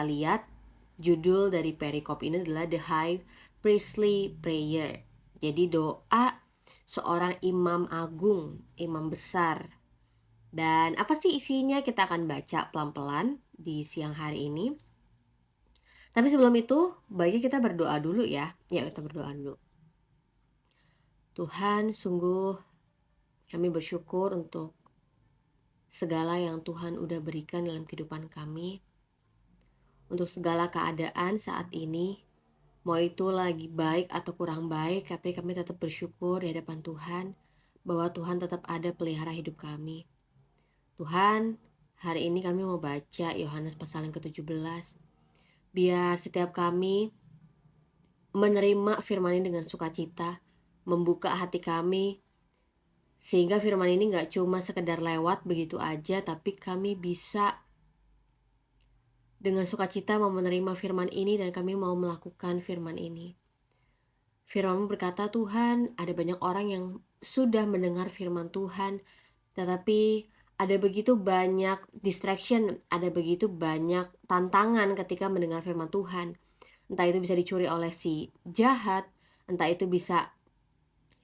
kita lihat judul dari perikop ini adalah The High Priestly Prayer. Jadi doa seorang imam agung, imam besar. Dan apa sih isinya? Kita akan baca pelan-pelan di siang hari ini. Tapi sebelum itu, baiknya kita berdoa dulu ya. Ya, kita berdoa dulu. Tuhan, sungguh kami bersyukur untuk segala yang Tuhan udah berikan dalam kehidupan kami. Untuk segala keadaan saat ini, mau itu lagi baik atau kurang baik, tapi kami tetap bersyukur di hadapan Tuhan bahwa Tuhan tetap ada pelihara hidup kami. Tuhan, hari ini kami mau baca Yohanes pasal yang ke-17. Biar setiap kami menerima firman ini dengan sukacita, membuka hati kami, sehingga firman ini gak cuma sekedar lewat begitu aja, tapi kami bisa dengan sukacita mau menerima firman ini dan kami mau melakukan firman ini. Firman berkata, Tuhan, ada banyak orang yang sudah mendengar firman Tuhan, tetapi ada begitu banyak distraction, ada begitu banyak tantangan ketika mendengar firman Tuhan. Entah itu bisa dicuri oleh si jahat, entah itu bisa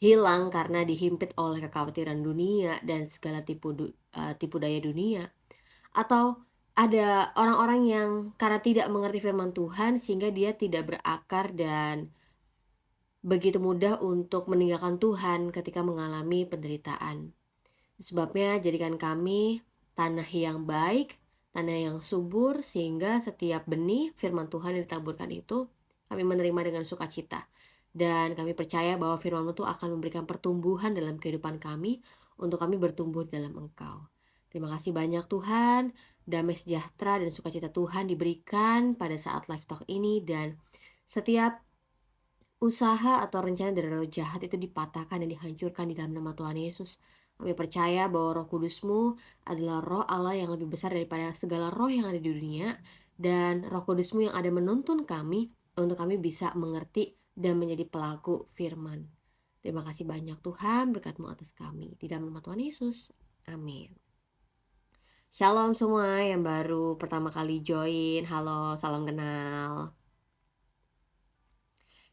hilang karena dihimpit oleh kekhawatiran dunia dan segala tipu daya dunia. Atau ada orang-orang yang karena tidak mengerti firman Tuhan sehingga dia tidak berakar dan begitu mudah untuk meninggalkan Tuhan ketika mengalami penderitaan. Sebabnya jadikan kami tanah yang baik, tanah yang subur, sehingga setiap benih firman Tuhan yang ditaburkan itu kami menerima dengan sukacita. Dan kami percaya bahwa firman-Mu itu akan memberikan pertumbuhan dalam kehidupan kami untuk kami bertumbuh dalam Engkau. Terima kasih banyak Tuhan, damai sejahtera dan sukacita Tuhan diberikan pada saat live talk ini, dan setiap usaha atau rencana dari roh jahat itu dipatahkan dan dihancurkan di dalam nama Tuhan Yesus. Kami percaya bahwa Roh Kudus-Mu adalah Roh Allah yang lebih besar daripada segala roh yang ada di dunia, dan Roh Kudus-Mu yang ada menuntun kami untuk kami bisa mengerti dan menjadi pelaku firman. Terima kasih banyak Tuhan, berkat-Mu atas kami. Di dalam nama Tuhan Yesus. Amin. Shalom semua yang baru pertama kali join. Halo, salam kenal.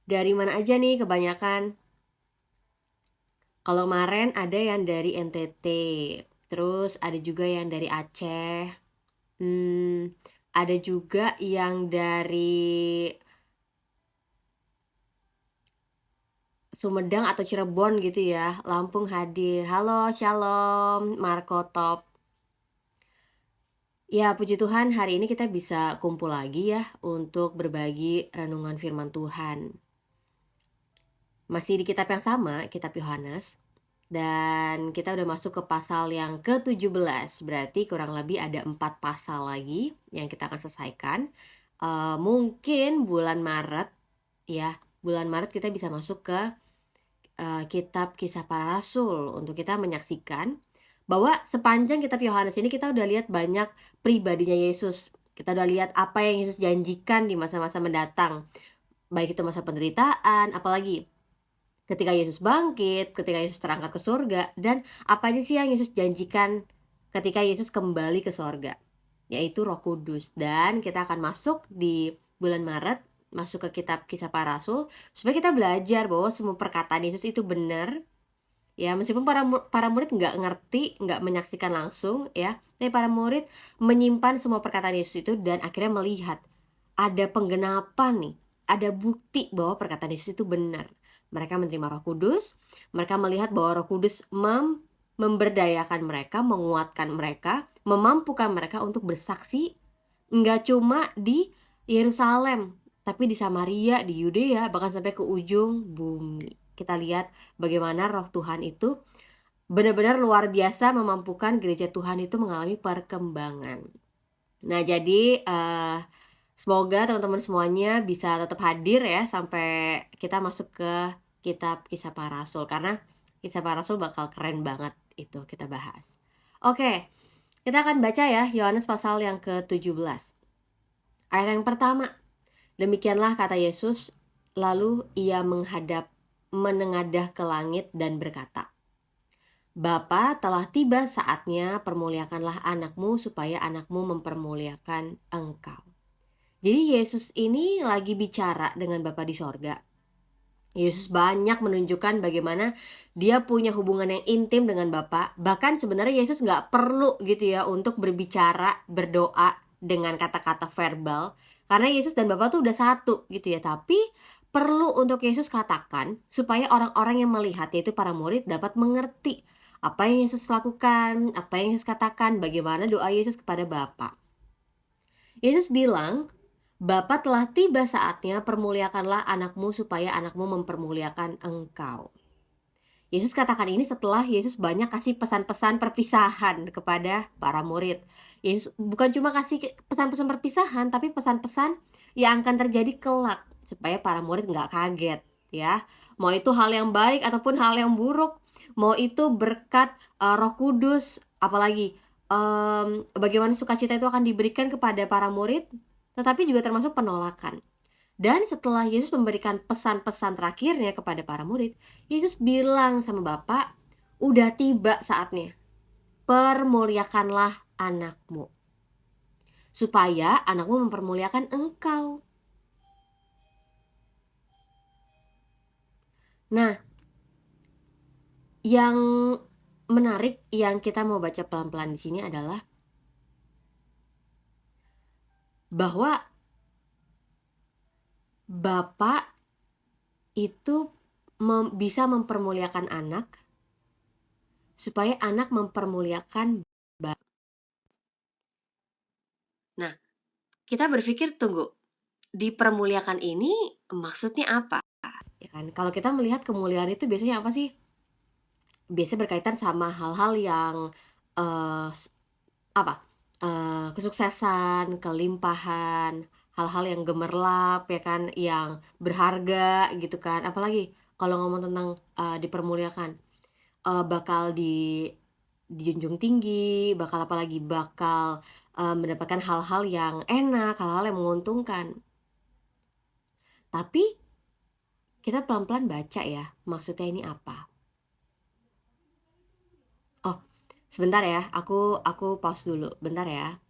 Dari mana aja nih kebanyakan? Kalau kemarin ada yang dari NTT, terus ada juga yang dari Aceh, ada juga yang dari Sumedang atau Cirebon gitu ya. Lampung hadir. Halo, shalom, Marco Top. Ya, puji Tuhan hari ini kita bisa kumpul lagi ya untuk berbagi renungan firman Tuhan. Masih di kitab yang sama, kitab Yohanes. Dan kita udah masuk ke pasal yang ke-17. Berarti kurang lebih ada 4 pasal lagi yang kita akan selesaikan. Mungkin bulan Maret ya, bulan Maret kita bisa masuk ke kitab Kisah Para Rasul untuk kita menyaksikan bahwa sepanjang kitab Yohanes ini kita udah lihat banyak pribadinya Yesus. Kita udah lihat apa yang Yesus janjikan di masa-masa mendatang. Baik itu masa penderitaan, apalagi ketika Yesus bangkit, ketika Yesus terangkat ke surga, dan apa aja sih yang Yesus janjikan ketika Yesus kembali ke surga, yaitu Roh Kudus. Dan kita akan masuk di bulan Maret, masuk ke kitab Kisah Para Rasul, supaya kita belajar bahwa semua perkataan Yesus itu benar. Ya, meskipun para murid nggak ngerti, nggak menyaksikan langsung ya, tapi para murid menyimpan semua perkataan Yesus itu dan akhirnya melihat ada penggenapan nih, ada bukti bahwa perkataan Yesus itu benar. Mereka menerima Roh Kudus, mereka melihat bahwa Roh Kudus memberdayakan mereka, menguatkan mereka, memampukan mereka untuk bersaksi nggak cuma di Yerusalem, tapi di Samaria, di Yudea, bahkan sampai ke ujung bumi. Kita lihat bagaimana Roh Tuhan itu benar-benar luar biasa memampukan gereja Tuhan itu mengalami perkembangan. Nah, jadi semoga teman-teman semuanya bisa tetap hadir ya sampai kita masuk ke kitab Kisah Para Rasul, karena Kisah Para Rasul bakal keren banget itu kita bahas. Oke, kita akan baca ya Yohanes pasal yang ke-17. Ayat yang pertama. Demikianlah kata Yesus, lalu ia menengadah ke langit dan berkata, Bapa, telah tiba saatnya, permuliakanlah anakmu supaya anakmu mempermuliakan engkau. Jadi Yesus ini lagi bicara dengan Bapa di sorga. Yesus banyak menunjukkan bagaimana dia punya hubungan yang intim dengan Bapa. Bahkan sebenarnya Yesus nggak perlu gitu ya untuk berbicara, berdoa dengan kata-kata verbal. Karena Yesus dan Bapa tuh udah satu gitu ya. Tapi perlu untuk Yesus katakan supaya orang-orang yang melihat, yaitu para murid, dapat mengerti apa yang Yesus lakukan, apa yang Yesus katakan, bagaimana doa Yesus kepada Bapa. Yesus bilang, Bapa telah tiba saatnya, permuliakanlah anakmu supaya anakmu mempermuliakan engkau. Yesus katakan ini setelah Yesus banyak kasih pesan-pesan perpisahan kepada para murid. Yesus bukan cuma kasih pesan-pesan perpisahan, tapi pesan-pesan yang akan terjadi kelak, supaya para murid nggak kaget ya. Mau itu hal yang baik ataupun hal yang buruk, mau itu berkat Roh Kudus, apalagi bagaimana sukacita itu akan diberikan kepada para murid, tetapi juga termasuk penolakan. Dan setelah Yesus memberikan pesan-pesan terakhirnya kepada para murid, Yesus bilang sama Bapa, udah tiba saatnya, permuliakanlah anakmu, supaya anakmu mempermuliakan engkau. Nah, yang menarik yang kita mau baca pelan-pelan di sini adalah bahwa Bapa itu bisa mempermuliakan anak, supaya anak mempermuliakan Bapa. Nah, kita berpikir, tunggu, dipermuliakan ini maksudnya apa? Ya kan? Kalau kita melihat kemuliaan itu biasanya apa sih? Biasanya berkaitan sama hal-hal yang uh, apa? Kesuksesan, kelimpahan, hal-hal yang gemerlap ya kan, yang berharga gitu kan. Apalagi kalau ngomong tentang dipermuliakan, bakal dijunjung tinggi, bakal mendapatkan hal-hal yang enak, hal-hal yang menguntungkan. Tapi kita pelan-pelan baca ya, maksudnya ini apa. Oh, sebentar ya, aku pause dulu, bentar ya.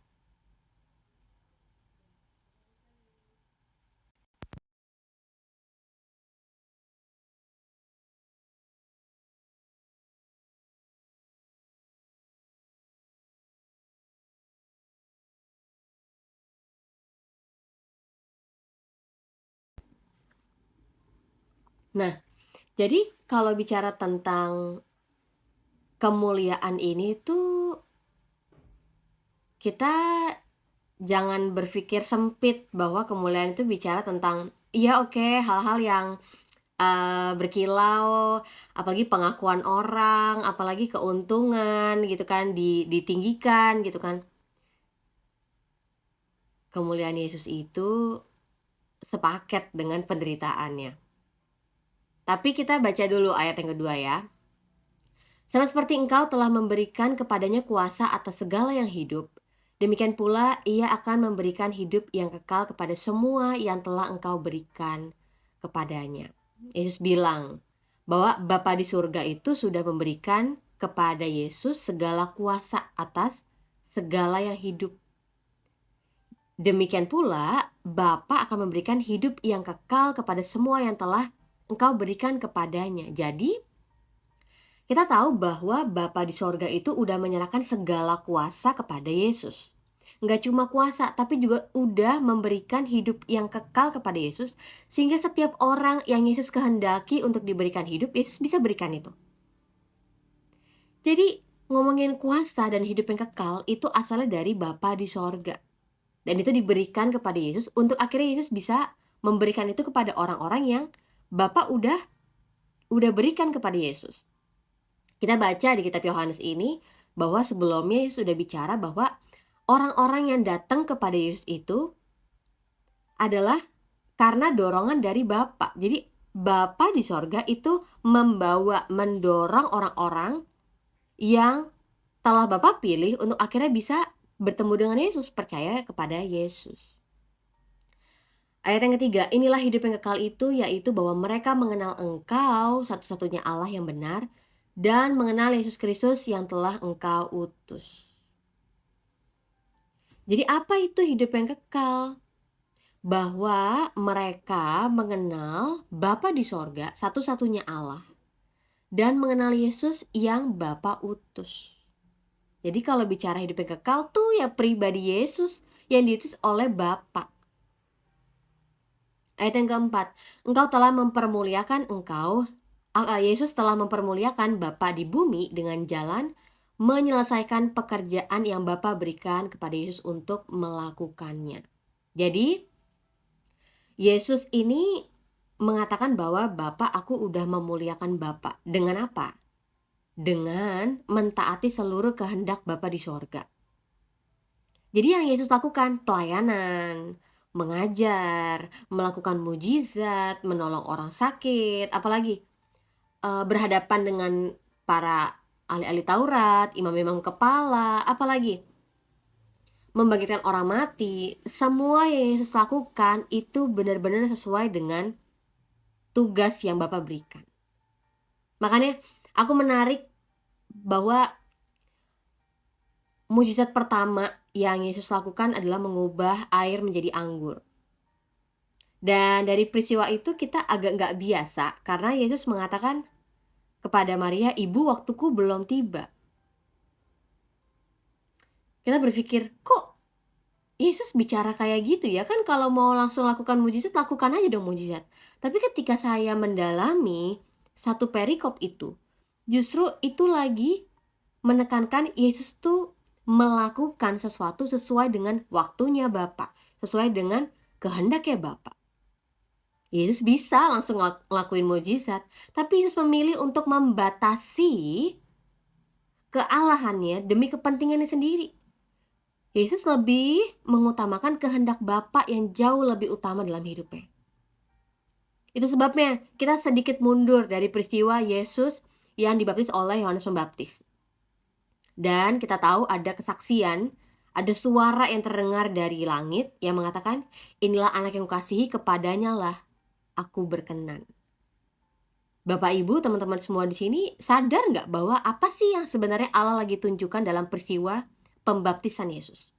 Nah, jadi kalau bicara tentang kemuliaan ini tuh, kita jangan berpikir sempit bahwa kemuliaan itu bicara tentang, iya oke, hal-hal yang berkilau, apalagi pengakuan orang, apalagi keuntungan gitu kan, ditinggikan gitu kan. Kemuliaan Yesus itu sepaket dengan penderitaannya. Tapi kita baca dulu ayat yang kedua ya. Sama seperti engkau telah memberikan kepadanya kuasa atas segala yang hidup, demikian pula ia akan memberikan hidup yang kekal kepada semua yang telah engkau berikan kepadanya. Yesus bilang bahwa Bapa di surga itu sudah memberikan kepada Yesus segala kuasa atas segala yang hidup. Demikian pula Bapa akan memberikan hidup yang kekal kepada semua yang telah engkau berikan kepadanya. Jadi kita tahu bahwa Bapa di sorga itu udah menyerahkan segala kuasa kepada Yesus. Nggak cuma kuasa, tapi juga udah memberikan hidup yang kekal kepada Yesus, sehingga setiap orang yang Yesus kehendaki untuk diberikan hidup, Yesus bisa berikan itu. Jadi ngomongin kuasa dan hidup yang kekal itu asalnya dari Bapa di sorga. Dan itu diberikan kepada Yesus untuk akhirnya Yesus bisa memberikan itu kepada orang-orang yang Bapa udah berikan kepada Yesus. Kita baca di kitab Yohanes ini bahwa sebelumnya Yesus sudah bicara bahwa orang-orang yang datang kepada Yesus itu adalah karena dorongan dari Bapa. Jadi Bapa di sorga itu mendorong orang-orang yang telah Bapa pilih untuk akhirnya bisa bertemu dengan Yesus, percaya kepada Yesus. Ayat yang ketiga, inilah hidup yang kekal itu, yaitu bahwa mereka mengenal Engkau, satu-satunya Allah yang benar, dan mengenal Yesus Kristus yang telah Engkau utus. Jadi apa itu hidup yang kekal? bahwa mereka mengenal Bapa di sorga, satu-satunya Allah, dan mengenal Yesus yang Bapa utus. Jadi kalau bicara hidup yang kekal tuh ya pribadi Yesus yang diutus oleh Bapa. Ayat yang keempat, Yesus telah mempermuliakan Bapa di bumi dengan jalan menyelesaikan pekerjaan yang Bapa berikan kepada Yesus untuk melakukannya. Jadi Yesus ini mengatakan bahwa Bapa, aku udah memuliakan Bapa. Dengan apa? Dengan mentaati seluruh kehendak Bapa di sorga. Jadi yang Yesus lakukan pelayanan, mengajar, melakukan mujizat, menolong orang sakit, apalagi berhadapan dengan para ahli-ahli Taurat, imam-imam kepala, apalagi membangkitkan orang mati. Semua yang Yesus lakukan itu benar-benar sesuai dengan tugas yang Bapa berikan. Makanya aku menarik bahwa mujizat pertama yang Yesus lakukan adalah mengubah air menjadi anggur. Dan dari peristiwa itu kita agak nggak biasa karena Yesus mengatakan kepada Maria, "Ibu, waktuku belum tiba." Kita berpikir, kok Yesus bicara kayak gitu ya? Kan kalau mau langsung lakukan mujizat, lakukan aja dong mujizat. Tapi ketika saya mendalami satu perikop itu, justru itu lagi menekankan Yesus tuh melakukan sesuatu sesuai dengan waktunya Bapa, sesuai dengan kehendaknya Bapa. Yesus bisa langsung ngelakuin mujizat, tapi Yesus memilih untuk membatasi kealahannya demi kepentingannya sendiri. Yesus lebih mengutamakan kehendak Bapa yang jauh lebih utama dalam hidupnya. Itu sebabnya kita sedikit mundur dari peristiwa Yesus yang dibaptis oleh Yohanes Pembaptis. Dan kita tahu ada kesaksian, ada suara yang terdengar dari langit yang mengatakan, "Inilah anak yang kukasihi, kepadanya lah aku berkenan." Bapak Ibu, teman-teman semua di sini sadar nggak bahwa apa sih yang sebenarnya Allah lagi tunjukkan dalam peristiwa pembaptisan Yesus?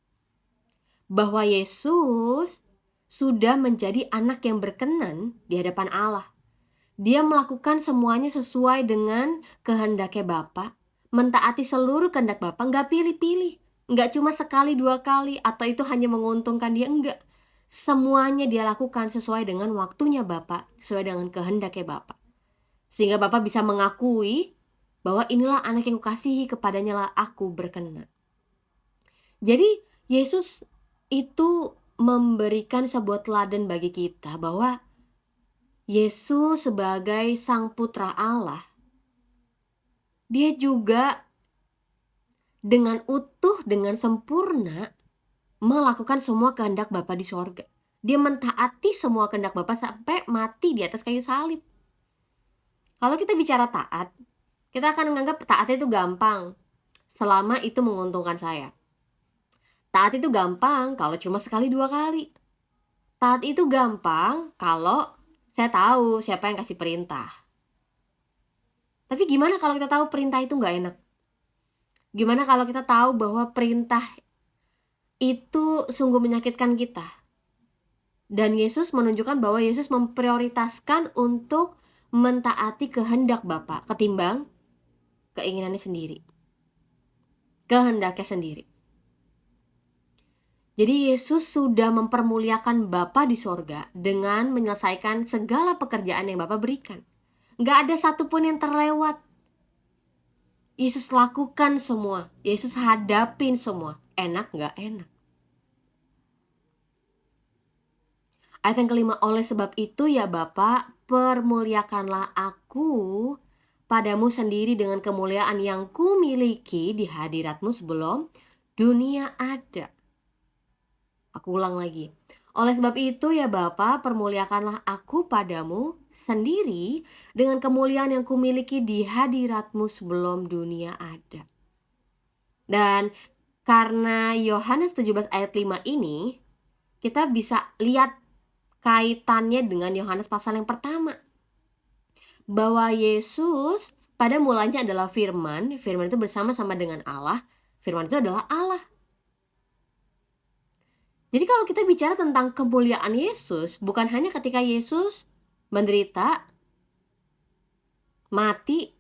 Bahwa Yesus sudah menjadi anak yang berkenan di hadapan Allah. Dia melakukan semuanya sesuai dengan kehendaknya Bapa, mentaati seluruh kehendak Bapa, nggak pilih-pilih, nggak cuma sekali dua kali atau itu hanya menguntungkan dia, enggak. Semuanya dia lakukan sesuai dengan waktunya Bapa, sesuai dengan kehendaknya Bapa. Sehingga Bapa bisa mengakui bahwa inilah anak yang kukasihi, kepadanya lah aku berkenan. Jadi Yesus itu memberikan sebuah teladan bagi kita bahwa Yesus sebagai Sang Putra Allah, dia juga dengan utuh, dengan sempurna melakukan semua kehendak Bapa di sorga. Dia mentaati semua kehendak Bapa sampai mati di atas kayu salib. Kalau kita bicara taat, kita akan menganggap taat itu gampang selama itu menguntungkan saya. Taat itu gampang kalau cuma sekali dua kali. Taat itu gampang kalau saya tahu siapa yang kasih perintah. Tapi gimana kalau kita tahu perintah itu nggak enak? Gimana kalau kita tahu bahwa perintah itu sungguh menyakitkan kita? Dan Yesus menunjukkan bahwa Yesus memprioritaskan untuk mentaati kehendak Bapa ketimbang keinginannya sendiri, kehendaknya sendiri. Jadi Yesus sudah mempermuliakan Bapa di sorga dengan menyelesaikan segala pekerjaan yang Bapa berikan. Nggak ada satupun yang terlewat. Yesus lakukan semua. Yesus hadapin semua. Enak nggak? Enak. Ayat yang kelima, oleh sebab itu ya Bapa, permuliakanlah aku padamu sendiri dengan kemuliaan yang kumiliki di hadiratmu sebelum dunia ada. Aku ulang lagi. Oleh sebab itu ya Bapa, permuliakanlah aku padamu sendiri dengan kemuliaan yang kumiliki di hadiratmu sebelum dunia ada. Dan karena Yohanes 17 ayat 5 ini, kita bisa lihat kaitannya dengan Yohanes pasal yang pertama. Bahwa Yesus pada mulanya adalah firman, firman itu bersama-sama dengan Allah, firman itu adalah Allah. Jadi kalau kita bicara tentang kemuliaan Yesus, bukan hanya ketika Yesus menderita, mati,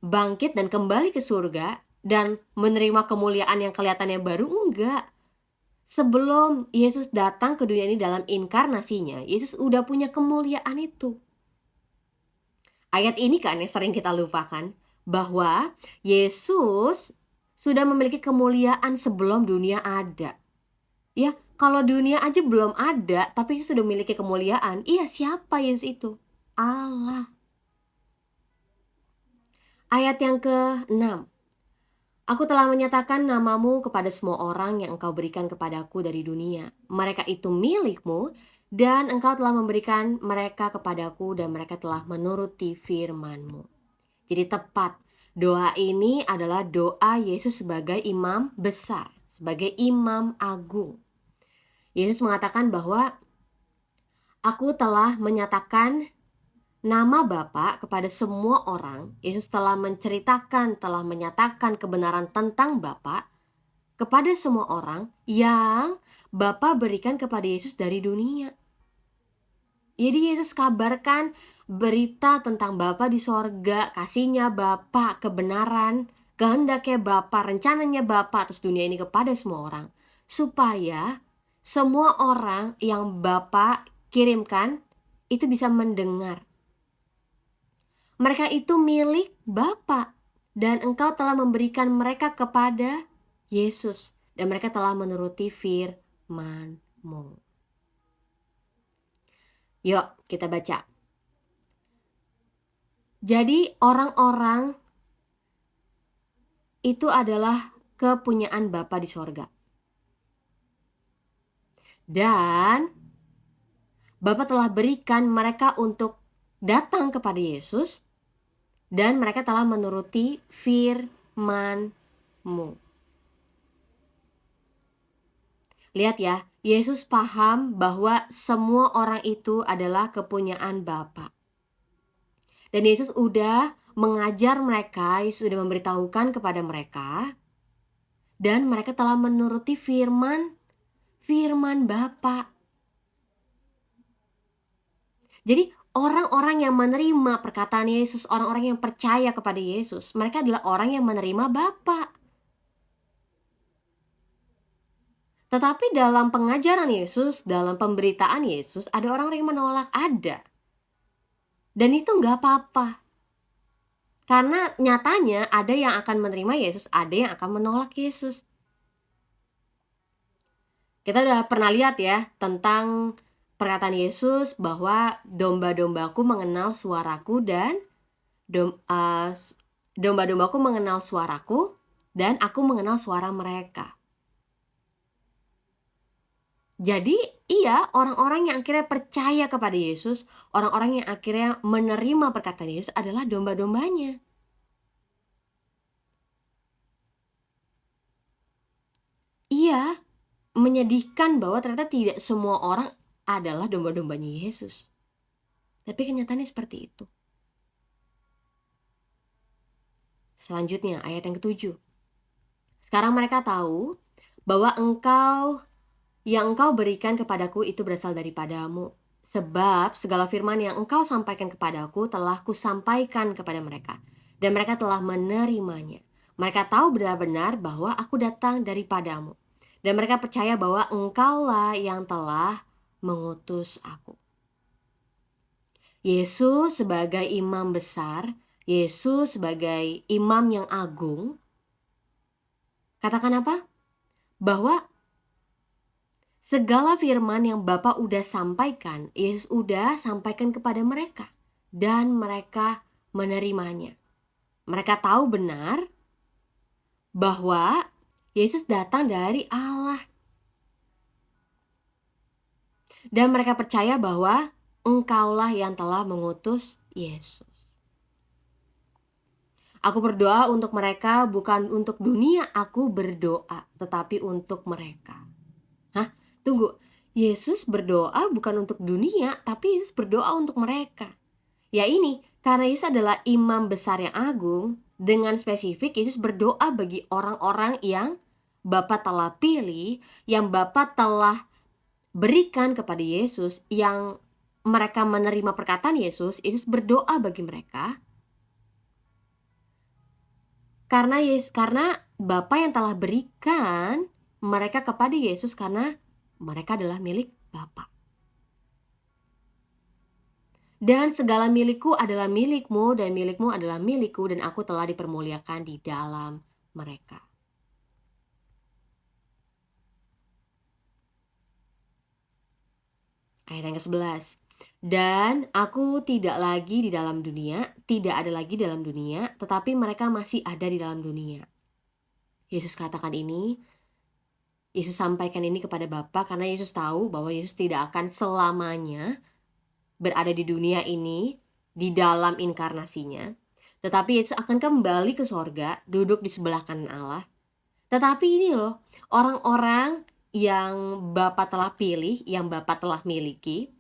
bangkit dan kembali ke surga dan menerima kemuliaan yang kelihatannya baru, enggak. Sebelum Yesus datang ke dunia ini dalam inkarnasinya, Yesus udah punya kemuliaan itu. Ayat ini kan yang sering kita lupakan, bahwa Yesus sudah memiliki kemuliaan sebelum dunia ada. Ya, kalau dunia aja belum ada, tapi Yesus sudah memiliki kemuliaan. Iya, siapa Yesus itu? Allah. Ayat yang ke-6. Aku telah menyatakan namamu kepada semua orang yang engkau berikan kepadaku dari dunia. Mereka itu milikmu, dan engkau telah memberikan mereka kepadaku, dan mereka telah menuruti firman-Mu. Jadi tepat, doa ini adalah doa Yesus sebagai imam besar, sebagai imam agung. Yesus mengatakan bahwa aku telah menyatakan nama Bapa kepada semua orang. Yesus telah menceritakan, telah menyatakan kebenaran tentang Bapa kepada semua orang yang Bapa berikan kepada Yesus dari dunia. Jadi Yesus kabarkan berita tentang Bapa di sorga, kasihnya Bapa, kebenaran, kehendaknya Bapa, rencananya Bapa atas dunia ini kepada semua orang, supaya semua orang yang Bapa kirimkan itu bisa mendengar. Mereka itu milik Bapa, dan engkau telah memberikan mereka kepada Yesus, dan mereka telah menuruti firman-Mu. Yuk kita baca. Jadi orang-orang itu adalah kepunyaan Bapa di sorga. Dan Bapa telah berikan mereka untuk datang kepada Yesus, dan mereka telah menuruti firman-Mu. Lihat ya, Yesus paham bahwa semua orang itu adalah kepunyaan Bapa. Dan Yesus udah mengajar mereka, Yesus sudah memberitahukan kepada mereka, dan mereka telah menuruti firman Bapa. Jadi orang-orang yang menerima perkataan Yesus, orang-orang yang percaya kepada Yesus, mereka adalah orang yang menerima Bapa. Tetapi dalam pengajaran Yesus, dalam pemberitaan Yesus, ada orang-orang yang menolak, ada. Dan itu nggak apa-apa. Karena nyatanya ada yang akan menerima Yesus, ada yang akan menolak Yesus. Kita udah pernah lihat ya tentang perkataan Yesus bahwa domba-dombaku mengenal suaraku dan domba-dombaku mengenal suaraku dan aku mengenal suara mereka. Jadi iya, orang-orang yang akhirnya percaya kepada Yesus, orang-orang yang akhirnya menerima perkataan Yesus adalah domba-dombanya. Iya, menyedihkan bahwa ternyata tidak semua orang adalah domba-dombanya Yesus. Tapi kenyataannya seperti itu. Selanjutnya ayat yang ke-7. Sekarang mereka tahu bahwa yang engkau berikan kepadaku itu berasal daripadamu. Sebab segala firman yang engkau sampaikan kepadaku telah kusampaikan kepada mereka, dan mereka telah menerimanya. Mereka tahu benar-benar bahwa aku datang daripadamu, dan mereka percaya bahwa engkaulah yang telah mengutus aku. Yesus sebagai imam besar, Yesus sebagai imam yang agung, katakan apa? Bahwa segala firman yang Bapa udah sampaikan, Yesus udah sampaikan kepada mereka, dan mereka menerimanya. Mereka tahu benar bahwa Yesus datang dari Allah. Dan mereka percaya bahwa engkaulah yang telah mengutus Yesus. Aku berdoa untuk mereka, bukan untuk dunia aku berdoa, tetapi untuk mereka. Tunggu, Yesus berdoa bukan untuk dunia, tapi Yesus berdoa untuk mereka. Ya ini, karena Yesus adalah imam besar yang agung, dengan spesifik Yesus berdoa bagi orang-orang yang Bapa telah pilih, yang Bapa telah berikan kepada Yesus, yang mereka menerima perkataan Yesus, Yesus berdoa bagi mereka karena Bapa yang telah berikan mereka kepada Yesus, karena mereka adalah milik Bapa. Dan segala milikku adalah milikmu, dan milikmu adalah milikku, dan aku telah dipermuliakan di dalam mereka. Ayat yang ke-11. Dan aku tidak lagi di dalam dunia, tidak ada lagi dalam dunia, tetapi mereka masih ada di dalam dunia. Yesus katakan ini, Yesus sampaikan ini kepada Bapa karena Yesus tahu bahwa Yesus tidak akan selamanya berada di dunia ini di dalam inkarnasinya. Tetapi Yesus akan kembali ke sorga, duduk di sebelah kanan Allah. Tetapi ini loh, orang-orang yang Bapa telah pilih, yang Bapa telah miliki,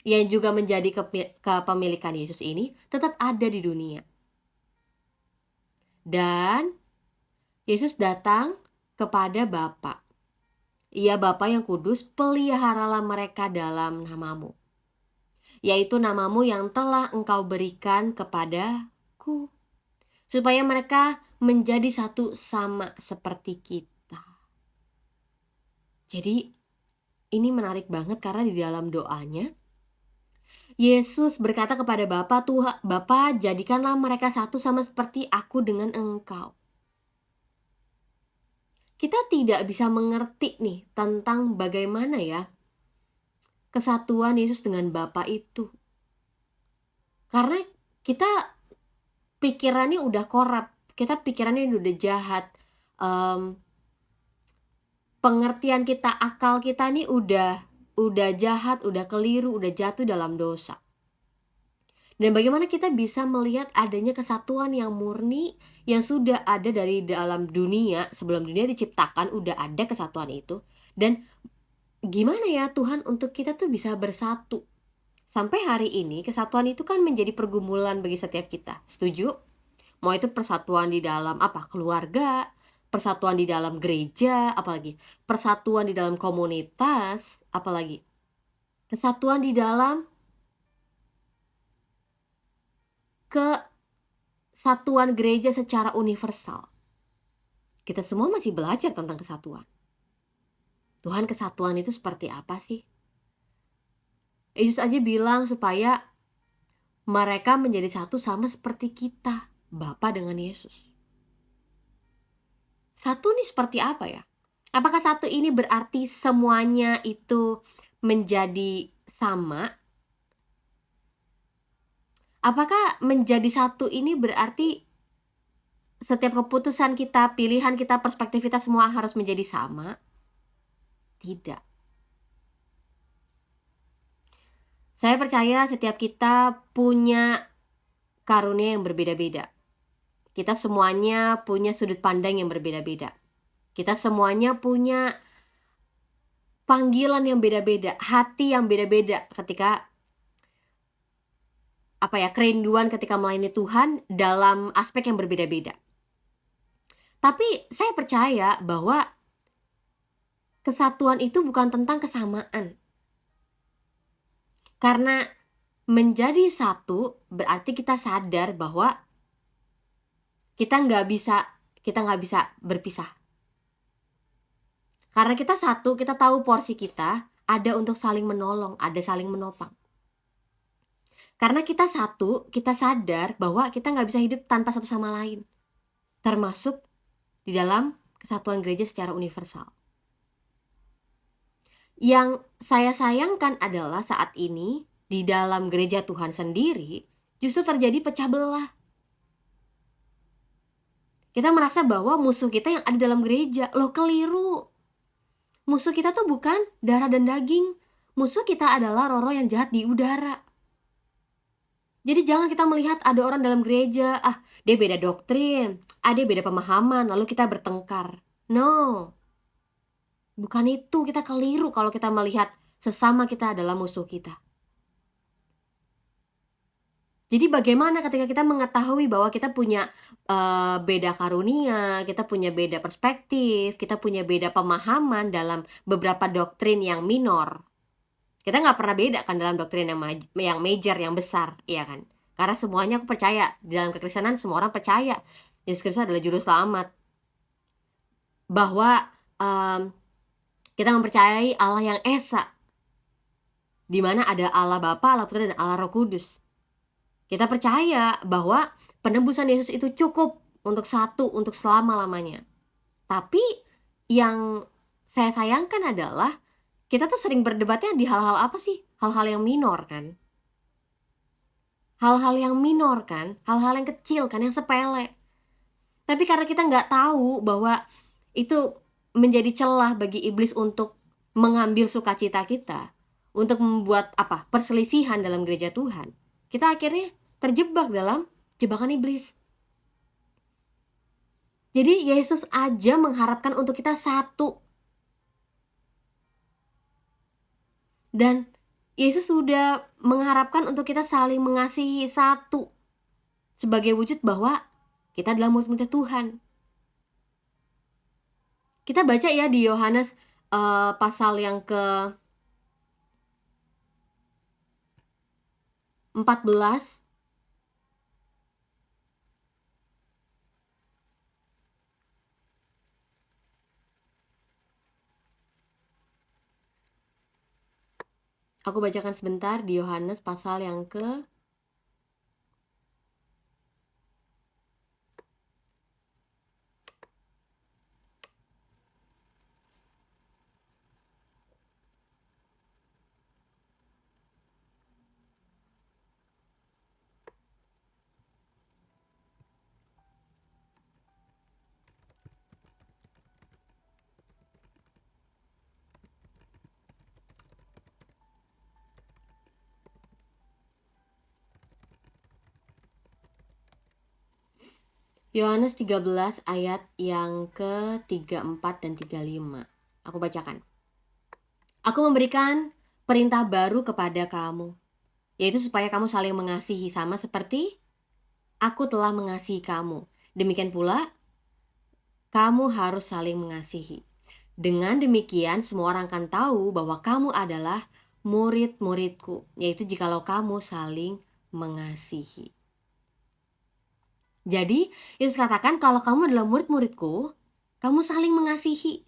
yang juga menjadi kepemilikan Yesus ini, tetap ada di dunia. Dan Yesus datang kepada Bapa. Ya Bapa yang kudus, peliharalah mereka dalam namamu, yaitu namamu yang telah engkau berikan kepadaku, supaya mereka menjadi satu sama seperti kita. Jadi ini menarik banget karena di dalam doanya Yesus berkata kepada Bapa, Tuhan, Bapa jadikanlah mereka satu sama seperti aku dengan engkau. Kita tidak bisa mengerti nih tentang bagaimana ya kesatuan Yesus dengan Bapa itu. Karena kita pikirannya udah korup, kita pikirannya udah jahat, pengertian kita, akal kita nih udah jahat, udah keliru, udah jatuh dalam dosa. Dan bagaimana kita bisa melihat adanya kesatuan yang murni yang sudah ada dari dalam dunia, sebelum dunia diciptakan udah ada kesatuan itu. Dan gimana ya Tuhan untuk kita tuh bisa bersatu. Sampai hari ini kesatuan itu kan menjadi pergumulan bagi setiap kita. Setuju? Mau itu persatuan di dalam keluarga, persatuan di dalam gereja, apalagi persatuan di dalam komunitas, apalagi kesatuan di dalam kesatuan gereja secara universal. Kita semua masih belajar tentang kesatuan. Tuhan, kesatuan itu seperti apa sih? Yesus aja bilang supaya mereka menjadi satu sama seperti kita, Bapa dengan Yesus. Satu nih seperti apa ya? Apakah satu ini berarti semuanya itu menjadi sama? Apakah menjadi satu ini berarti setiap keputusan kita, pilihan kita, perspektif kita semua harus menjadi sama? Tidak. Saya percaya setiap kita punya karunia yang berbeda-beda. Kita semuanya punya sudut pandang yang berbeda-beda. Kita semuanya punya panggilan yang beda-beda, hati yang beda-beda ketika kerinduan ketika melayani Tuhan dalam aspek yang berbeda-beda. Tapi saya percaya bahwa kesatuan itu bukan tentang kesamaan. Karena menjadi satu berarti kita sadar bahwa kita nggak bisa berpisah. Karena kita satu, kita tahu porsi kita ada untuk saling menolong, ada saling menopang. Karena kita satu, kita sadar bahwa kita nggak bisa hidup tanpa satu sama lain. Termasuk di dalam kesatuan gereja secara universal. Yang saya sayangkan adalah saat ini di dalam gereja Tuhan sendiri justru terjadi pecah belah. Kita merasa bahwa musuh kita yang ada dalam gereja. Loh, keliru. Musuh kita tuh bukan darah dan daging. Musuh kita adalah roh-roh yang jahat di udara. Jadi jangan kita melihat ada orang dalam gereja, dia beda doktrin, dia beda pemahaman, lalu kita bertengkar. No. Bukan itu, kita keliru kalau kita melihat sesama kita adalah musuh kita. Jadi bagaimana ketika kita mengetahui bahwa kita punya beda karunia, kita punya beda perspektif, kita punya beda pemahaman dalam beberapa doktrin yang minor. Kita nggak pernah beda kan dalam doktrin yang major, yang besar, iya kan? Karena semuanya aku percaya, di dalam kekristenan semua orang percaya Yesus Kristus adalah juru selamat. Bahwa kita mempercayai Allah yang esa, di mana ada Allah Bapa, Allah Putra, dan Allah Roh Kudus. Kita percaya bahwa penebusan Yesus itu cukup untuk untuk selama-lamanya. Tapi yang saya sayangkan adalah kita tuh sering berdebatnya di hal-hal apa sih? Hal-hal yang minor kan? Hal-hal yang minor kan? Hal-hal yang kecil kan? Yang sepele. Tapi karena kita nggak tahu bahwa itu menjadi celah bagi iblis untuk mengambil sukacita kita, untuk membuat perselisihan dalam gereja Tuhan, kita akhirnya terjebak dalam jebakan iblis. Jadi Yesus aja mengharapkan untuk kita satu. Dan Yesus sudah mengharapkan untuk kita saling mengasihi satu, sebagai wujud bahwa kita adalah murid-murid Tuhan. Kita baca ya di Yohanes pasal yang ke 14. Aku bacakan sebentar di Yohanes pasal yang ke Yohanes 13 ayat yang ke-34 dan 35. Aku bacakan. Aku memberikan perintah baru kepada kamu, yaitu supaya kamu saling mengasihi sama seperti aku telah mengasihi kamu. Demikian pula, kamu harus saling mengasihi. Dengan demikian, semua orang akan tahu bahwa kamu adalah murid-muridku, yaitu jikalau kamu saling mengasihi. Jadi, Yesus katakan kalau kamu adalah murid-muridku, kamu saling mengasihi.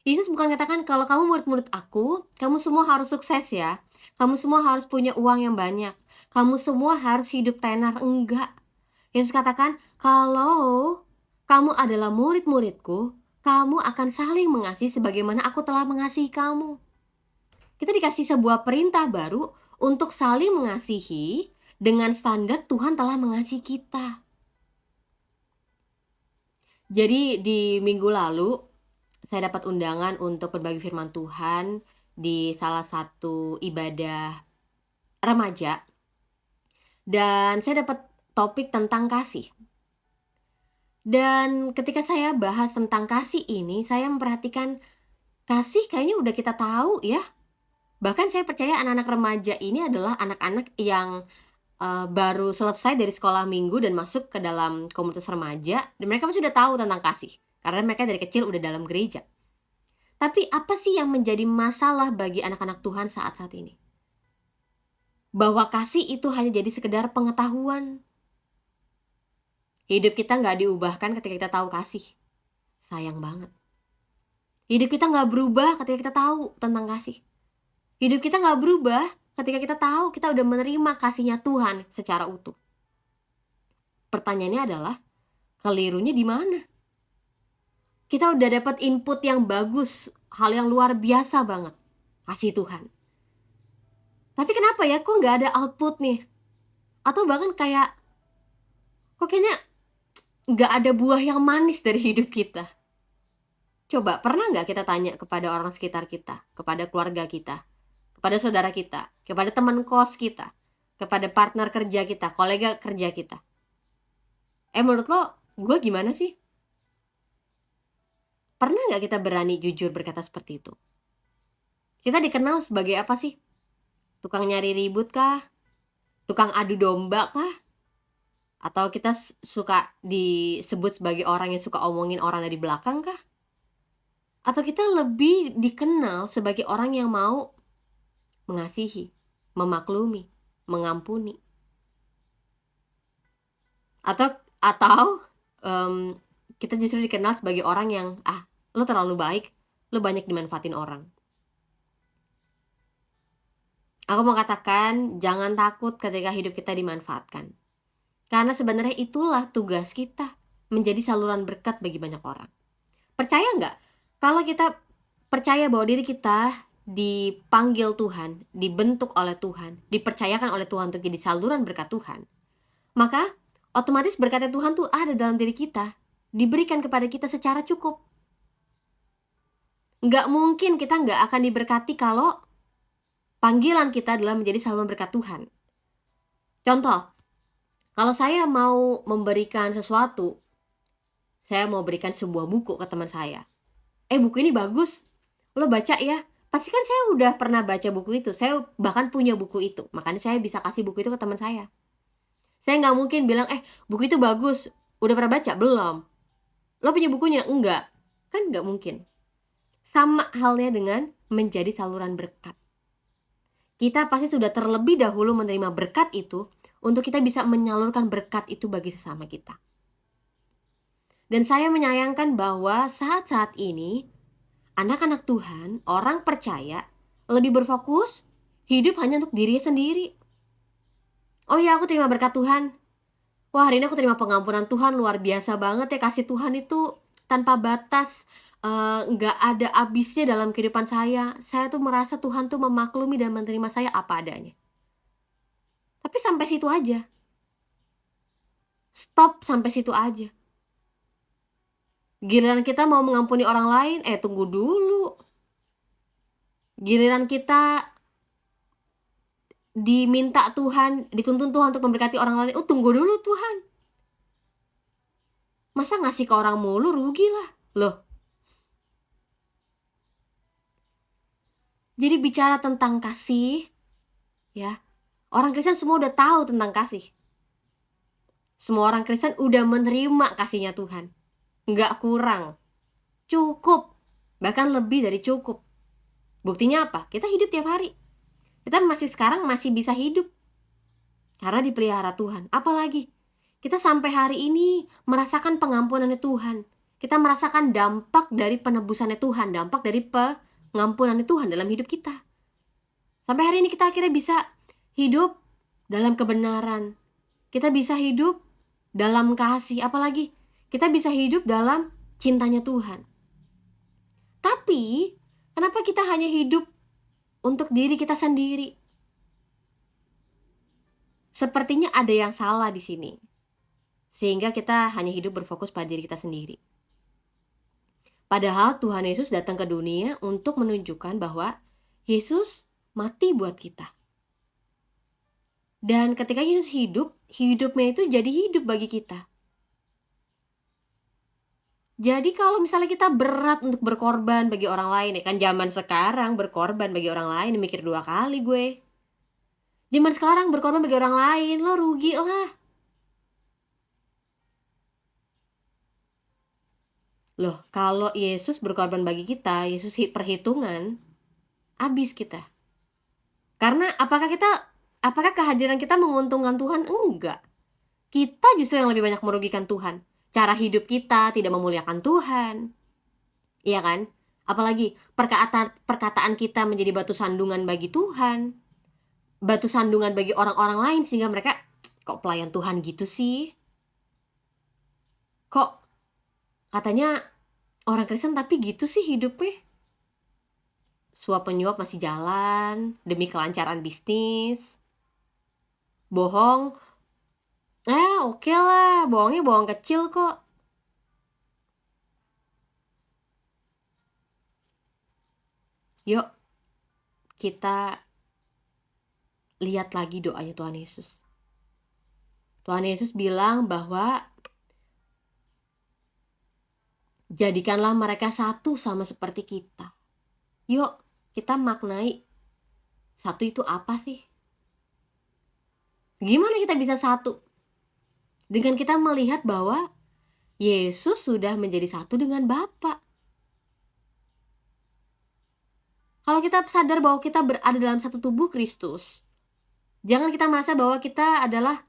Yesus bukan katakan kalau kamu murid-murid aku, kamu semua harus sukses ya. Kamu semua harus punya uang yang banyak. Kamu semua harus hidup tenar. Enggak. Yesus katakan kalau kamu adalah murid-muridku, kamu akan saling mengasihi sebagaimana aku telah mengasihi kamu. Kita dikasih sebuah perintah baru untuk saling mengasihi dengan standar Tuhan telah mengasihi kita. Jadi di minggu lalu saya dapat undangan untuk berbagi firman Tuhan di salah satu ibadah remaja. Dan saya dapat topik tentang kasih. Dan ketika saya bahas tentang kasih ini, saya memperhatikan kasih kayaknya udah kita tahu ya. Bahkan saya percaya anak-anak remaja ini adalah anak-anak yang baru selesai dari sekolah minggu dan masuk ke dalam komunitas remaja, dan mereka pasti udah tahu tentang kasih karena mereka dari kecil udah dalam gereja. Tapi apa sih yang menjadi masalah bagi anak-anak Tuhan saat ini? Bahwa kasih itu hanya jadi sekedar pengetahuan. Hidup kita gak diubahkan ketika kita tahu kasih. Sayang banget. Hidup kita gak berubah ketika kita tahu tentang kasih. Hidup kita gak berubah ketika kita tahu kita udah menerima kasihnya Tuhan secara utuh. Pertanyaannya adalah, kelirunya di mana? Kita udah dapat input yang bagus, hal yang luar biasa banget, kasih Tuhan. Tapi kenapa ya kok gak ada output nih? Atau bahkan kayak, kok kayaknya gak ada buah yang manis dari hidup kita? Coba, pernah gak kita tanya kepada orang sekitar kita, kepada keluarga kita, kepada saudara kita, kepada teman kos kita, kepada partner kerja kita, kolega kerja kita. Menurut lo, gue gimana sih? Pernah gak kita berani jujur berkata seperti itu? Kita dikenal sebagai apa sih? Tukang nyari ribut kah? Tukang adu domba kah? Atau kita suka disebut sebagai orang yang suka omongin orang dari belakang kah? Atau kita lebih dikenal sebagai orang yang mau mengasihi, memaklumi, mengampuni. Atau kita justru dikenal sebagai orang yang lo terlalu baik, lo banyak dimanfaatin orang. Aku mau katakan, jangan takut ketika hidup kita dimanfaatkan. Karena sebenarnya itulah tugas kita, menjadi saluran berkat bagi banyak orang. Percaya nggak? Kalau kita percaya bahwa diri kita dipanggil Tuhan, dibentuk oleh Tuhan, dipercayakan oleh Tuhan untuk jadi saluran berkat Tuhan, maka otomatis berkatnya Tuhan tuh ada dalam diri kita, diberikan kepada kita secara cukup. Nggak mungkin kita nggak akan diberkati kalau panggilan kita adalah menjadi saluran berkat Tuhan. Contoh, kalau saya mau memberikan sesuatu, saya mau berikan sebuah buku ke teman saya. Buku ini bagus, lo baca ya. Pasti kan saya udah pernah baca buku itu, saya bahkan punya buku itu, makanya saya bisa kasih buku itu ke teman saya. Saya nggak mungkin bilang, buku itu bagus, udah pernah baca? Belum. Lo punya bukunya? Enggak. Kan nggak mungkin. Sama halnya dengan menjadi saluran berkat. Kita pasti sudah terlebih dahulu menerima berkat itu, untuk kita bisa menyalurkan berkat itu bagi sesama kita. Dan saya menyayangkan bahwa saat-saat ini, anak-anak Tuhan, orang percaya, lebih berfokus hidup hanya untuk dirinya sendiri. Oh ya, aku terima berkat Tuhan. Wah, hari ini aku terima pengampunan Tuhan, luar biasa banget ya, kasih Tuhan itu tanpa batas, nggak ada habisnya dalam kehidupan saya. Saya tuh merasa Tuhan tuh memaklumi dan menerima saya apa adanya. Tapi sampai situ aja. Stop sampai situ aja. Giliran kita mau mengampuni orang lain, tunggu dulu. Giliran kita diminta Tuhan, dituntun Tuhan untuk memberkati orang lain, tunggu dulu Tuhan. Masa ngasih ke orang mulu, rugi lah. Loh. Jadi bicara tentang kasih, ya, orang Kristen semua udah tahu tentang kasih. Semua orang Kristen udah menerima kasihnya Tuhan. Nggak kurang. Cukup. Bahkan lebih dari cukup. Buktinya apa? Kita hidup tiap hari. Kita sekarang masih bisa hidup. Karena dipelihara Tuhan. Apalagi? Kita sampai hari ini merasakan pengampunannya Tuhan. Kita merasakan dampak dari penebusannya Tuhan. Dampak dari pengampunannya Tuhan dalam hidup kita. Sampai hari ini kita akhirnya bisa hidup dalam kebenaran. Kita bisa hidup dalam kasih. Apalagi? Kita bisa hidup dalam cintanya Tuhan. Tapi, kenapa kita hanya hidup untuk diri kita sendiri? Sepertinya ada yang salah di sini. Sehingga kita hanya hidup berfokus pada diri kita sendiri. Padahal Tuhan Yesus datang ke dunia untuk menunjukkan bahwa Yesus mati buat kita. Dan ketika Yesus hidup, hidupnya itu jadi hidup bagi kita. Jadi kalau misalnya kita berat untuk berkorban bagi orang lain, kan zaman sekarang berkorban bagi orang lain mikir 2 kali gue. Zaman sekarang berkorban bagi orang lain, lo rugi lah. Loh, kalau Yesus berkorban bagi kita, Yesus perhitungan, habis kita. Karena apakah kehadiran kita menguntungkan Tuhan? Enggak. Kita justru yang lebih banyak merugikan Tuhan. Cara hidup kita tidak memuliakan Tuhan. Iya kan? Apalagi perkataan kita menjadi batu sandungan bagi Tuhan. Batu sandungan bagi orang-orang lain sehingga mereka, kok pelayan Tuhan gitu sih? Kok katanya orang Kristen tapi gitu sih hidupnya? Suap penyuap masih jalan demi kelancaran bisnis. Bohong, oke lah, bohongnya bohong kecil kok. Yuk, kita lihat lagi doanya Tuhan Yesus. Tuhan Yesus bilang bahwa jadikanlah mereka satu sama seperti kita. Yuk, kita maknai satu itu apa sih? Gimana kita bisa satu? Dengan kita melihat bahwa Yesus sudah menjadi satu dengan Bapa. Kalau kita sadar bahwa kita berada dalam satu tubuh Kristus, jangan kita merasa bahwa kita adalah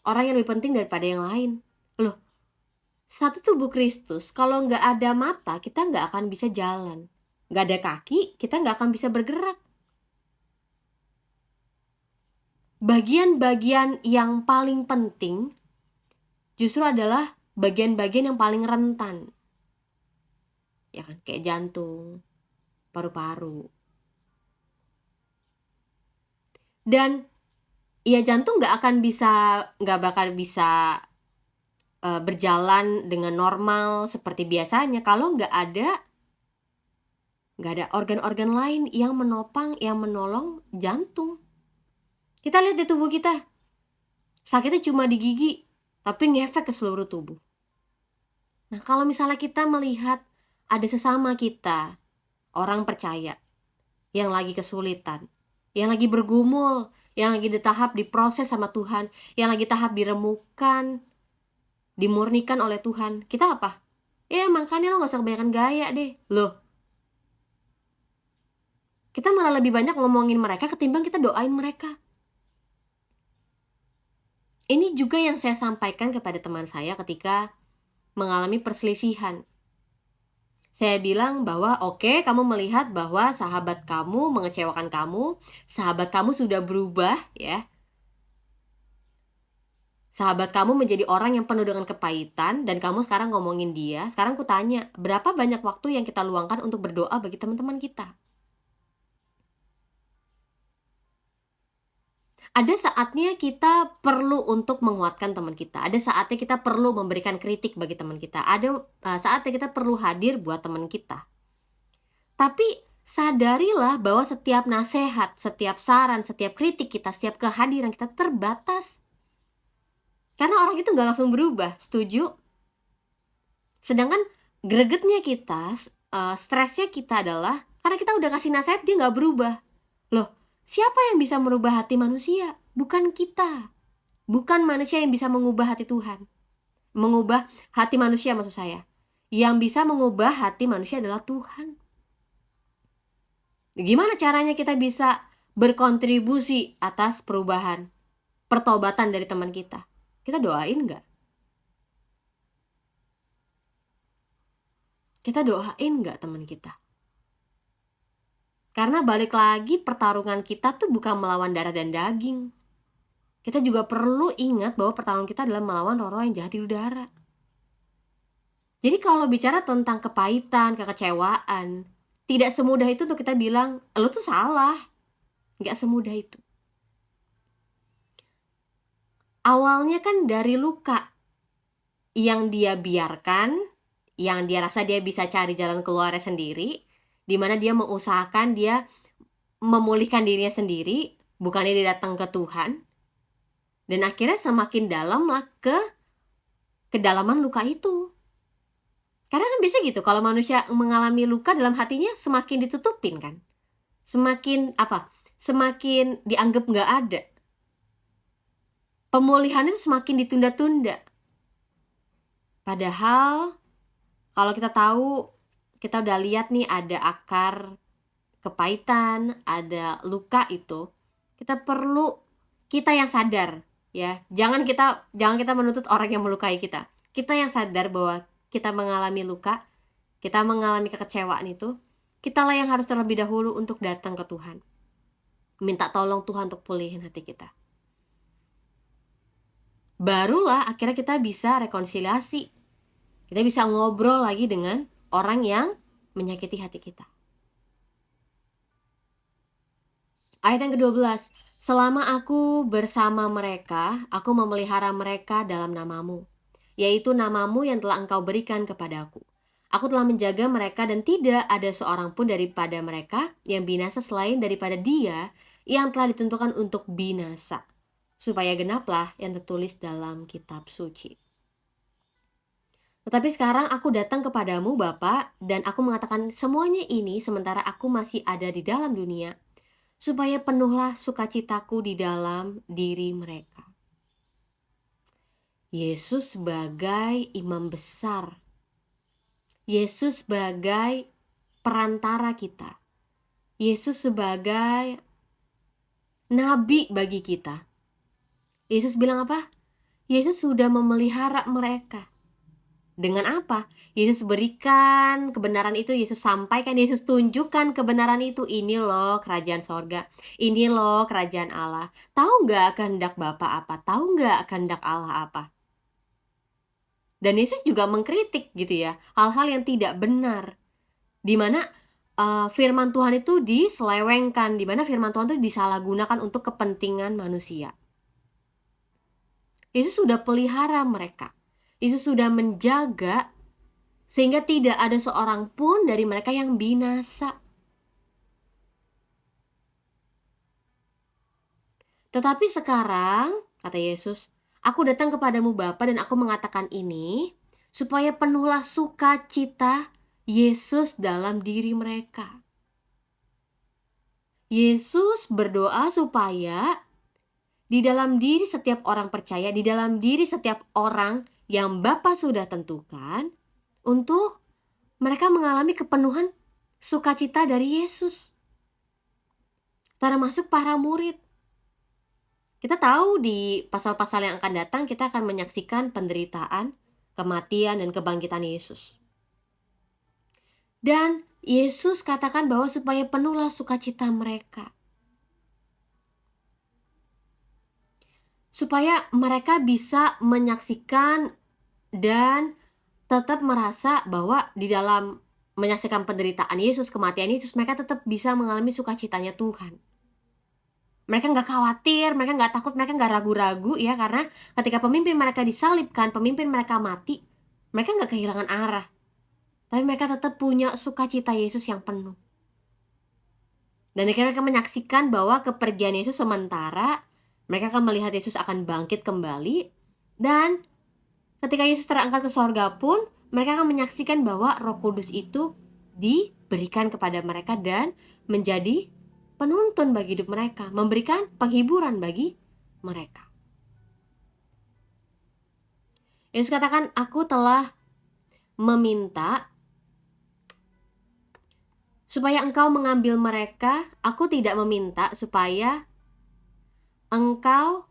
orang yang lebih penting daripada yang lain. Loh, satu tubuh Kristus, kalau nggak ada mata, kita nggak akan bisa jalan. Nggak ada kaki, kita nggak akan bisa bergerak. Bagian-bagian yang paling penting justru adalah bagian-bagian yang paling rentan. Ya kan, kayak jantung, paru-paru. Dan ya jantung nggak bakal bisa berjalan dengan normal seperti biasanya kalau nggak ada organ-organ lain yang menopang, yang menolong jantung. Kita lihat di tubuh kita, sakitnya cuma di gigi, tapi ngefek ke seluruh tubuh. Nah, kalau misalnya kita melihat ada sesama kita, orang percaya, yang lagi kesulitan, yang lagi bergumul, yang lagi di tahap diproses sama Tuhan, yang lagi tahap diremukkan, dimurnikan oleh Tuhan, kita apa? Ya makanya lo gak usah kebanyakan gaya deh. Loh, kita malah lebih banyak ngomongin mereka ketimbang kita doain mereka. Ini juga yang saya sampaikan kepada teman saya ketika mengalami perselisihan. Saya bilang bahwa oke, kamu melihat bahwa sahabat kamu mengecewakan kamu, sahabat kamu sudah berubah ya. Sahabat kamu menjadi orang yang penuh dengan kepahitan dan kamu sekarang ngomongin dia. Sekarang aku tanya, berapa banyak waktu yang kita luangkan untuk berdoa bagi teman-teman kita? Ada saatnya kita perlu untuk menguatkan teman kita. Ada saatnya kita perlu memberikan kritik bagi teman kita. Ada saatnya kita perlu hadir buat teman kita. Tapi sadarilah bahwa setiap nasihat, setiap saran, setiap kritik kita, setiap kehadiran kita terbatas. Karena orang itu gak langsung berubah, setuju? Sedangkan gregetnya kita, stresnya kita adalah karena kita udah kasih nasihat dia gak berubah. Loh, siapa yang bisa merubah hati manusia? Bukan kita. Bukan manusia yang bisa mengubah hati Tuhan. Mengubah hati manusia maksud saya. Yang bisa mengubah hati manusia adalah Tuhan. Gimana caranya kita bisa berkontribusi atas perubahan, pertobatan dari teman kita? Kita doain gak? Kita doain gak teman kita? Karena balik lagi pertarungan kita tuh bukan melawan darah dan daging. Kita juga perlu ingat bahwa pertarungan kita adalah melawan roh-roh yang jahat di udara. Jadi kalau bicara tentang kepahitan, kekecewaan, tidak semudah itu untuk kita bilang, lo tuh salah. Nggak semudah itu. Awalnya kan dari luka yang dia biarkan, yang dia rasa dia bisa cari jalan keluarnya sendiri, di mana dia mengusahakan dia memulihkan dirinya sendiri, bukannya dia datang ke Tuhan. Dan akhirnya semakin dalam lah ke kedalaman luka itu. Karena kan biasa gitu, kalau manusia mengalami luka dalam hatinya semakin ditutupin kan. Semakin dianggap nggak ada. Pemulihan itu semakin ditunda-tunda. Padahal kalau kita tahu, kita udah lihat nih ada akar kepahitan, ada luka itu, kita yang sadar ya. Jangan kita menuntut orang yang melukai kita. Kita yang sadar bahwa kita mengalami luka, kita mengalami kekecewaan itu, kitalah yang harus terlebih dahulu untuk datang ke Tuhan. Minta tolong Tuhan untuk pulihin hati kita. Barulah akhirnya kita bisa rekonsiliasi. Kita bisa ngobrol lagi dengan orang yang menyakiti hati kita. Ayat yang ke-12, selama aku bersama mereka, aku memelihara mereka dalam namamu, yaitu namamu yang telah engkau berikan kepadaku. Aku telah menjaga mereka dan tidak ada seorang pun daripada mereka yang binasa selain daripada dia yang telah ditentukan untuk binasa, supaya genaplah yang tertulis dalam kitab suci. Tetapi sekarang aku datang kepadamu Bapa, dan aku mengatakan semuanya ini sementara aku masih ada di dalam dunia, supaya penuhlah sukacitaku di dalam diri mereka. Yesus sebagai imam besar, Yesus sebagai perantara kita, Yesus sebagai nabi bagi kita. Yesus bilang apa? Yesus sudah memelihara mereka. Dengan apa? Yesus berikan kebenaran itu, Yesus sampaikan, Yesus tunjukkan kebenaran itu. Ini loh kerajaan sorga, ini loh kerajaan Allah. Tahu nggak kehendak Bapa apa? Tahu nggak kehendak Allah apa? Dan Yesus juga mengkritik gitu ya, hal-hal yang tidak benar. Di mana firman Tuhan itu diselewengkan, di mana firman Tuhan itu disalahgunakan untuk kepentingan manusia. Yesus sudah pelihara mereka. Yesus sudah menjaga sehingga tidak ada seorang pun dari mereka yang binasa. Tetapi sekarang, kata Yesus, aku datang kepadamu Bapa dan aku mengatakan ini supaya penuhlah sukacita Yesus dalam diri mereka. Yesus berdoa supaya di dalam diri setiap orang percaya, di dalam diri setiap orang yang Bapa sudah tentukan, untuk mereka mengalami kepenuhan sukacita dari Yesus. Termasuk para murid. Kita tahu di pasal-pasal yang akan datang kita akan menyaksikan penderitaan, kematian, dan kebangkitan Yesus. Dan Yesus katakan bahwa supaya penuhlah sukacita mereka. Supaya mereka bisa menyaksikan dan tetap merasa bahwa di dalam menyaksikan penderitaan Yesus, kematian Yesus, mereka tetap bisa mengalami sukacitanya Tuhan. Mereka nggak khawatir, mereka nggak takut, mereka nggak ragu-ragu ya, karena ketika pemimpin mereka disalibkan, pemimpin mereka mati, mereka nggak kehilangan arah. Tapi mereka tetap punya sukacita Yesus yang penuh. Dan akhirnya mereka menyaksikan bahwa kepergian Yesus sementara, mereka akan melihat Yesus akan bangkit kembali. Dan ketika Yesus terangkat ke sorga pun, mereka akan menyaksikan bahwa Roh Kudus itu diberikan kepada mereka dan menjadi penuntun bagi hidup mereka, memberikan penghiburan bagi mereka. Yesus katakan, aku telah meminta supaya engkau mengambil mereka. Aku tidak meminta supaya engkau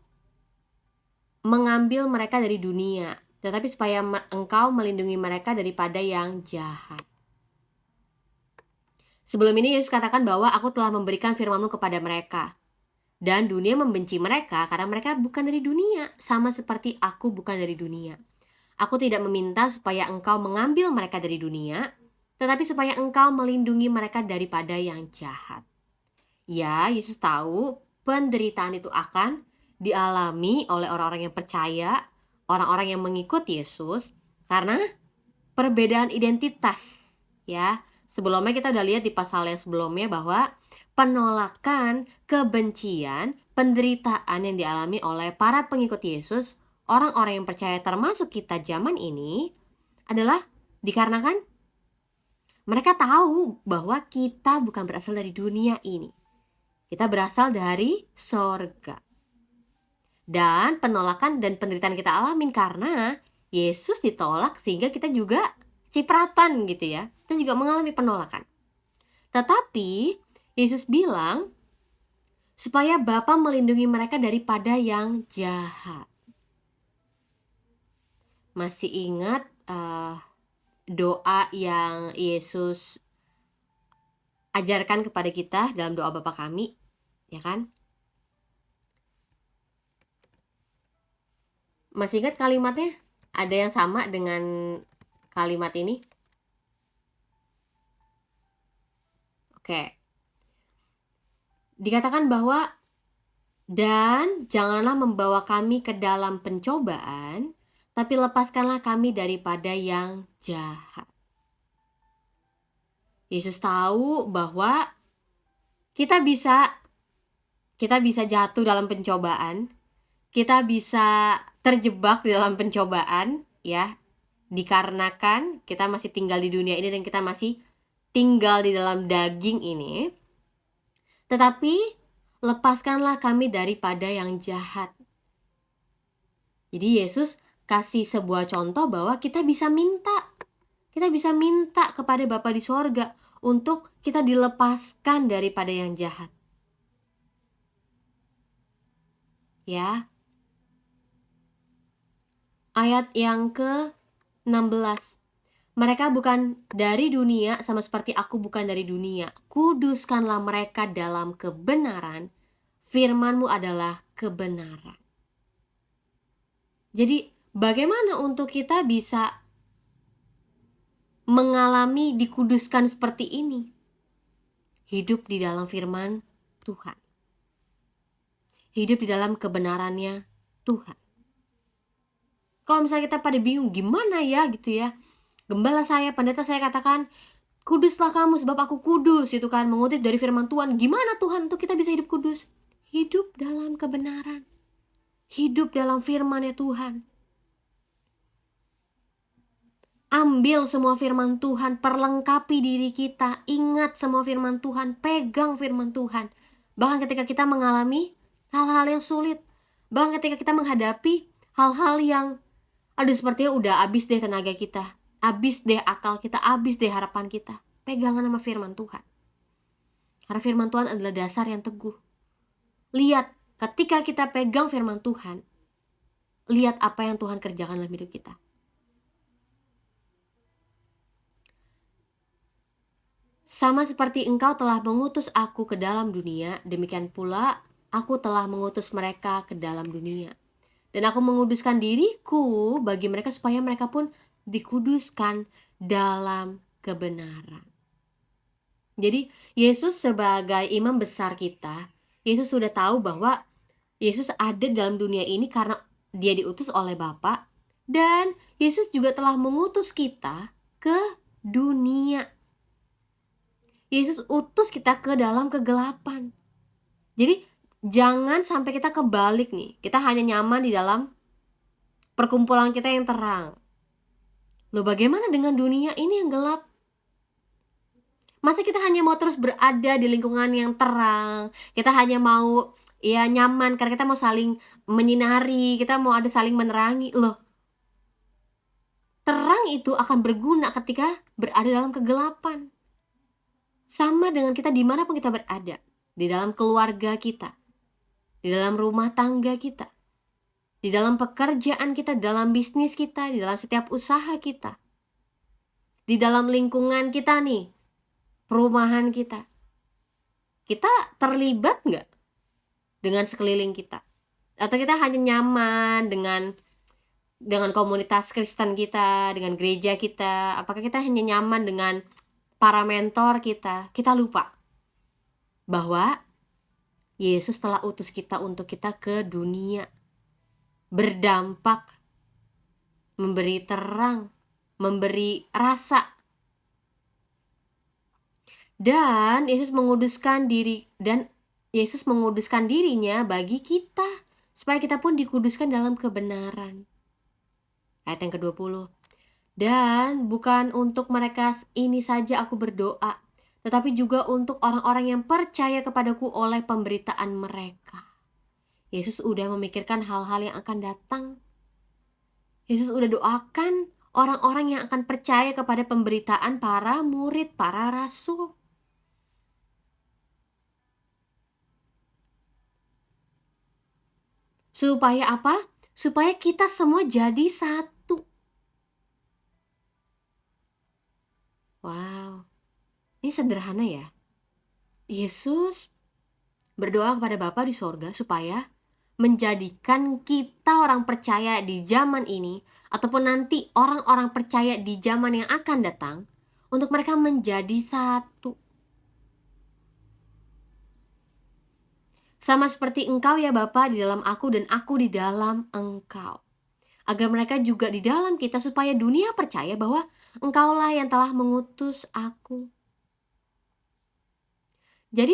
mengambil mereka dari dunia, tetapi supaya engkau melindungi mereka daripada yang jahat. Sebelum ini Yesus katakan bahwa aku telah memberikan firman-Mu kepada mereka. Dan dunia membenci mereka karena mereka bukan dari dunia, sama seperti aku bukan dari dunia. Aku tidak meminta supaya engkau mengambil mereka dari dunia, tetapi supaya engkau melindungi mereka daripada yang jahat. Ya, Yesus tahu penderitaan itu akan dialami oleh orang-orang yang percaya, orang-orang yang mengikut Yesus, karena perbedaan identitas. Ya, sebelumnya kita udah lihat di pasal yang sebelumnya bahwa penolakan, kebencian, penderitaan yang dialami oleh para pengikut Yesus, orang-orang yang percaya termasuk kita zaman ini, adalah dikarenakan mereka tahu bahwa kita bukan berasal dari dunia ini. Kita berasal dari sorga. Dan penolakan dan penderitaan kita alamin karena Yesus ditolak sehingga kita juga cipratan gitu ya. Kita juga mengalami penolakan. Tetapi Yesus bilang supaya Bapa melindungi mereka daripada yang jahat. Masih ingat doa yang Yesus ajarkan kepada kita dalam doa Bapa kami, ya kan? Masih ingat kalimatnya? Ada yang sama dengan kalimat ini? Oke. Dikatakan bahwa dan janganlah membawa kami ke dalam pencobaan, tapi lepaskanlah kami daripada yang jahat. Yesus tahu bahwa kita bisa jatuh dalam pencobaan, kita bisa terjebak di dalam pencobaan, ya, dikarenakan kita masih tinggal di dunia ini dan kita masih tinggal di dalam daging ini. Tetapi lepaskanlah kami daripada yang jahat. Jadi Yesus kasih sebuah contoh bahwa kita bisa minta kepada Bapa di sorga untuk kita dilepaskan daripada yang jahat. Ya. Ayat yang ke-16. Mereka bukan dari dunia sama seperti aku bukan dari dunia. Kuduskanlah mereka dalam kebenaran. Firman-Mu adalah kebenaran. Jadi bagaimana untuk kita bisa mengalami dikuduskan seperti ini? Hidup di dalam firman Tuhan. Hidup di dalam kebenarannya Tuhan. Kalau misalnya kita pada bingung gimana ya gitu ya. Gembala saya, pendeta saya katakan, kuduslah kamu sebab aku kudus, itu kan mengutip dari firman Tuhan. Gimana Tuhan untuk kita bisa hidup kudus? Hidup dalam kebenaran. Hidup dalam firman-Nya Tuhan. Ambil semua firman Tuhan, perlengkapi diri kita, ingat semua firman Tuhan, pegang firman Tuhan. Bahkan ketika kita mengalami hal-hal yang sulit, bahkan ketika kita menghadapi hal-hal yang aduh sepertinya udah habis deh tenaga kita, habis deh akal kita, habis deh harapan kita. Pegangan sama firman Tuhan. Karena firman Tuhan adalah dasar yang teguh. Lihat, ketika kita pegang firman Tuhan, lihat apa yang Tuhan kerjakan dalam hidup kita. Sama seperti Engkau telah mengutus aku ke dalam dunia, demikian pula aku telah mengutus mereka ke dalam dunia. Dan aku menguduskan diriku bagi mereka supaya mereka pun dikuduskan dalam kebenaran. Jadi Yesus sebagai imam besar kita, Yesus sudah tahu bahwa Yesus ada dalam dunia ini karena dia diutus oleh Bapa. Dan Yesus juga telah mengutus kita ke dunia. Yesus utus kita ke dalam kegelapan. Jadi jangan sampai kita kebalik nih. Kita hanya nyaman di dalam perkumpulan kita yang terang. Loh bagaimana dengan dunia ini yang gelap? Masa kita hanya mau terus berada di lingkungan yang terang? Kita hanya mau ya nyaman karena kita mau saling menyinari, kita mau ada saling menerangi. Loh, terang itu akan berguna ketika berada dalam kegelapan. Sama dengan kita dimanapun kita berada. Di dalam keluarga kita, di dalam rumah tangga kita, di dalam pekerjaan kita, di dalam bisnis kita, di dalam setiap usaha kita, di dalam lingkungan kita nih, perumahan kita. Kita terlibat nggak dengan sekeliling kita? Atau kita hanya nyaman dengan komunitas Kristen kita, dengan gereja kita? Apakah kita hanya nyaman dengan para mentor kita? Kita lupa bahwa Yesus telah utus kita untuk kita ke dunia, berdampak, memberi terang, memberi rasa. Dan Yesus menguduskan dirinya bagi kita supaya kita pun dikuduskan dalam kebenaran. Ayat yang ke-20. Dan bukan untuk mereka ini saja aku berdoa, tetapi juga untuk orang-orang yang percaya kepadaku oleh pemberitaan mereka. Yesus udah memikirkan hal-hal yang akan datang. Yesus udah doakan orang-orang yang akan percaya kepada pemberitaan para murid, para rasul. Supaya apa? Supaya kita semua jadi satu. Wow, ini sederhana ya. Yesus berdoa kepada Bapa di sorga supaya menjadikan kita orang percaya di zaman ini ataupun nanti orang-orang percaya di zaman yang akan datang untuk mereka menjadi satu. Sama seperti Engkau ya Bapa di dalam aku dan aku di dalam Engkau. Agar mereka juga di dalam kita supaya dunia percaya bahwa Engkaulah yang telah mengutus aku. Jadi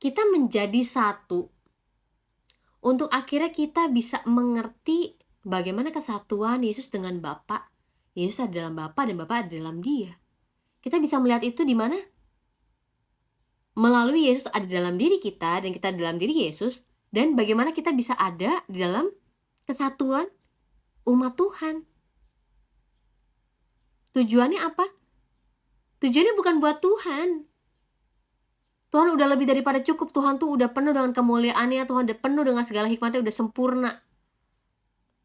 kita menjadi satu untuk akhirnya kita bisa mengerti bagaimana kesatuan Yesus dengan Bapa. Yesus ada dalam Bapa dan Bapa ada dalam Dia. Kita bisa melihat itu di mana? Melalui Yesus ada dalam diri kita dan kita dalam diri Yesus. Dan bagaimana kita bisa ada di dalam kesatuan umat Tuhan. Tujuannya apa? Tujuannya bukan buat Tuhan. Tuhan udah lebih daripada cukup. Tuhan tuh udah penuh dengan kemuliaannya. Tuhan udah penuh dengan segala hikmatnya, udah sempurna.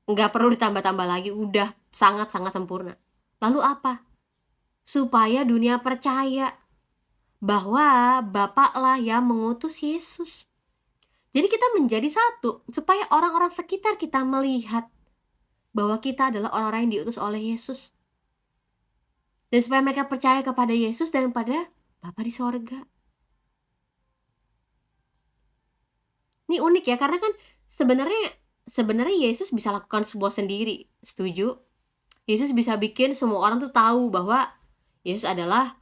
Nggak perlu ditambah-tambah lagi, udah sangat-sangat sempurna. Lalu apa? Supaya dunia percaya bahwa Bapaklah yang mengutus Yesus. Jadi kita menjadi satu, supaya orang-orang sekitar kita melihat bahwa kita adalah orang-orang yang diutus oleh Yesus. Dan supaya mereka percaya kepada Yesus dan pada Bapa di sorga. Ini unik ya, karena kan sebenarnya Yesus bisa lakukan semua sendiri, setuju? Yesus bisa bikin semua orang tuh tahu bahwa Yesus adalah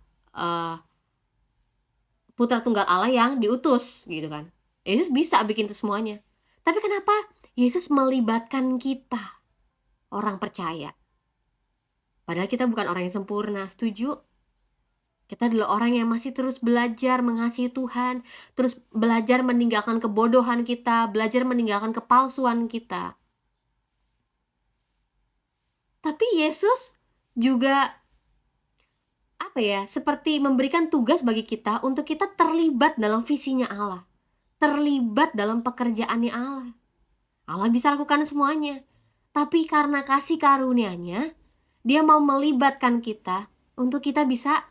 putra tunggal Allah yang diutus, gitu kan. Yesus bisa bikin itu semuanya. Tapi kenapa Yesus melibatkan kita, orang percaya? Padahal kita bukan orang yang sempurna, setuju? Kita adalah orang yang masih terus belajar mengasihi Tuhan, terus belajar meninggalkan kebodohan kita, belajar meninggalkan kepalsuan kita. Tapi Yesus juga seperti memberikan tugas bagi kita untuk kita terlibat dalam visinya Allah, terlibat dalam pekerjaannya Allah. Allah bisa lakukan semuanya, tapi karena kasih karunia-Nya, Dia mau melibatkan kita untuk kita bisa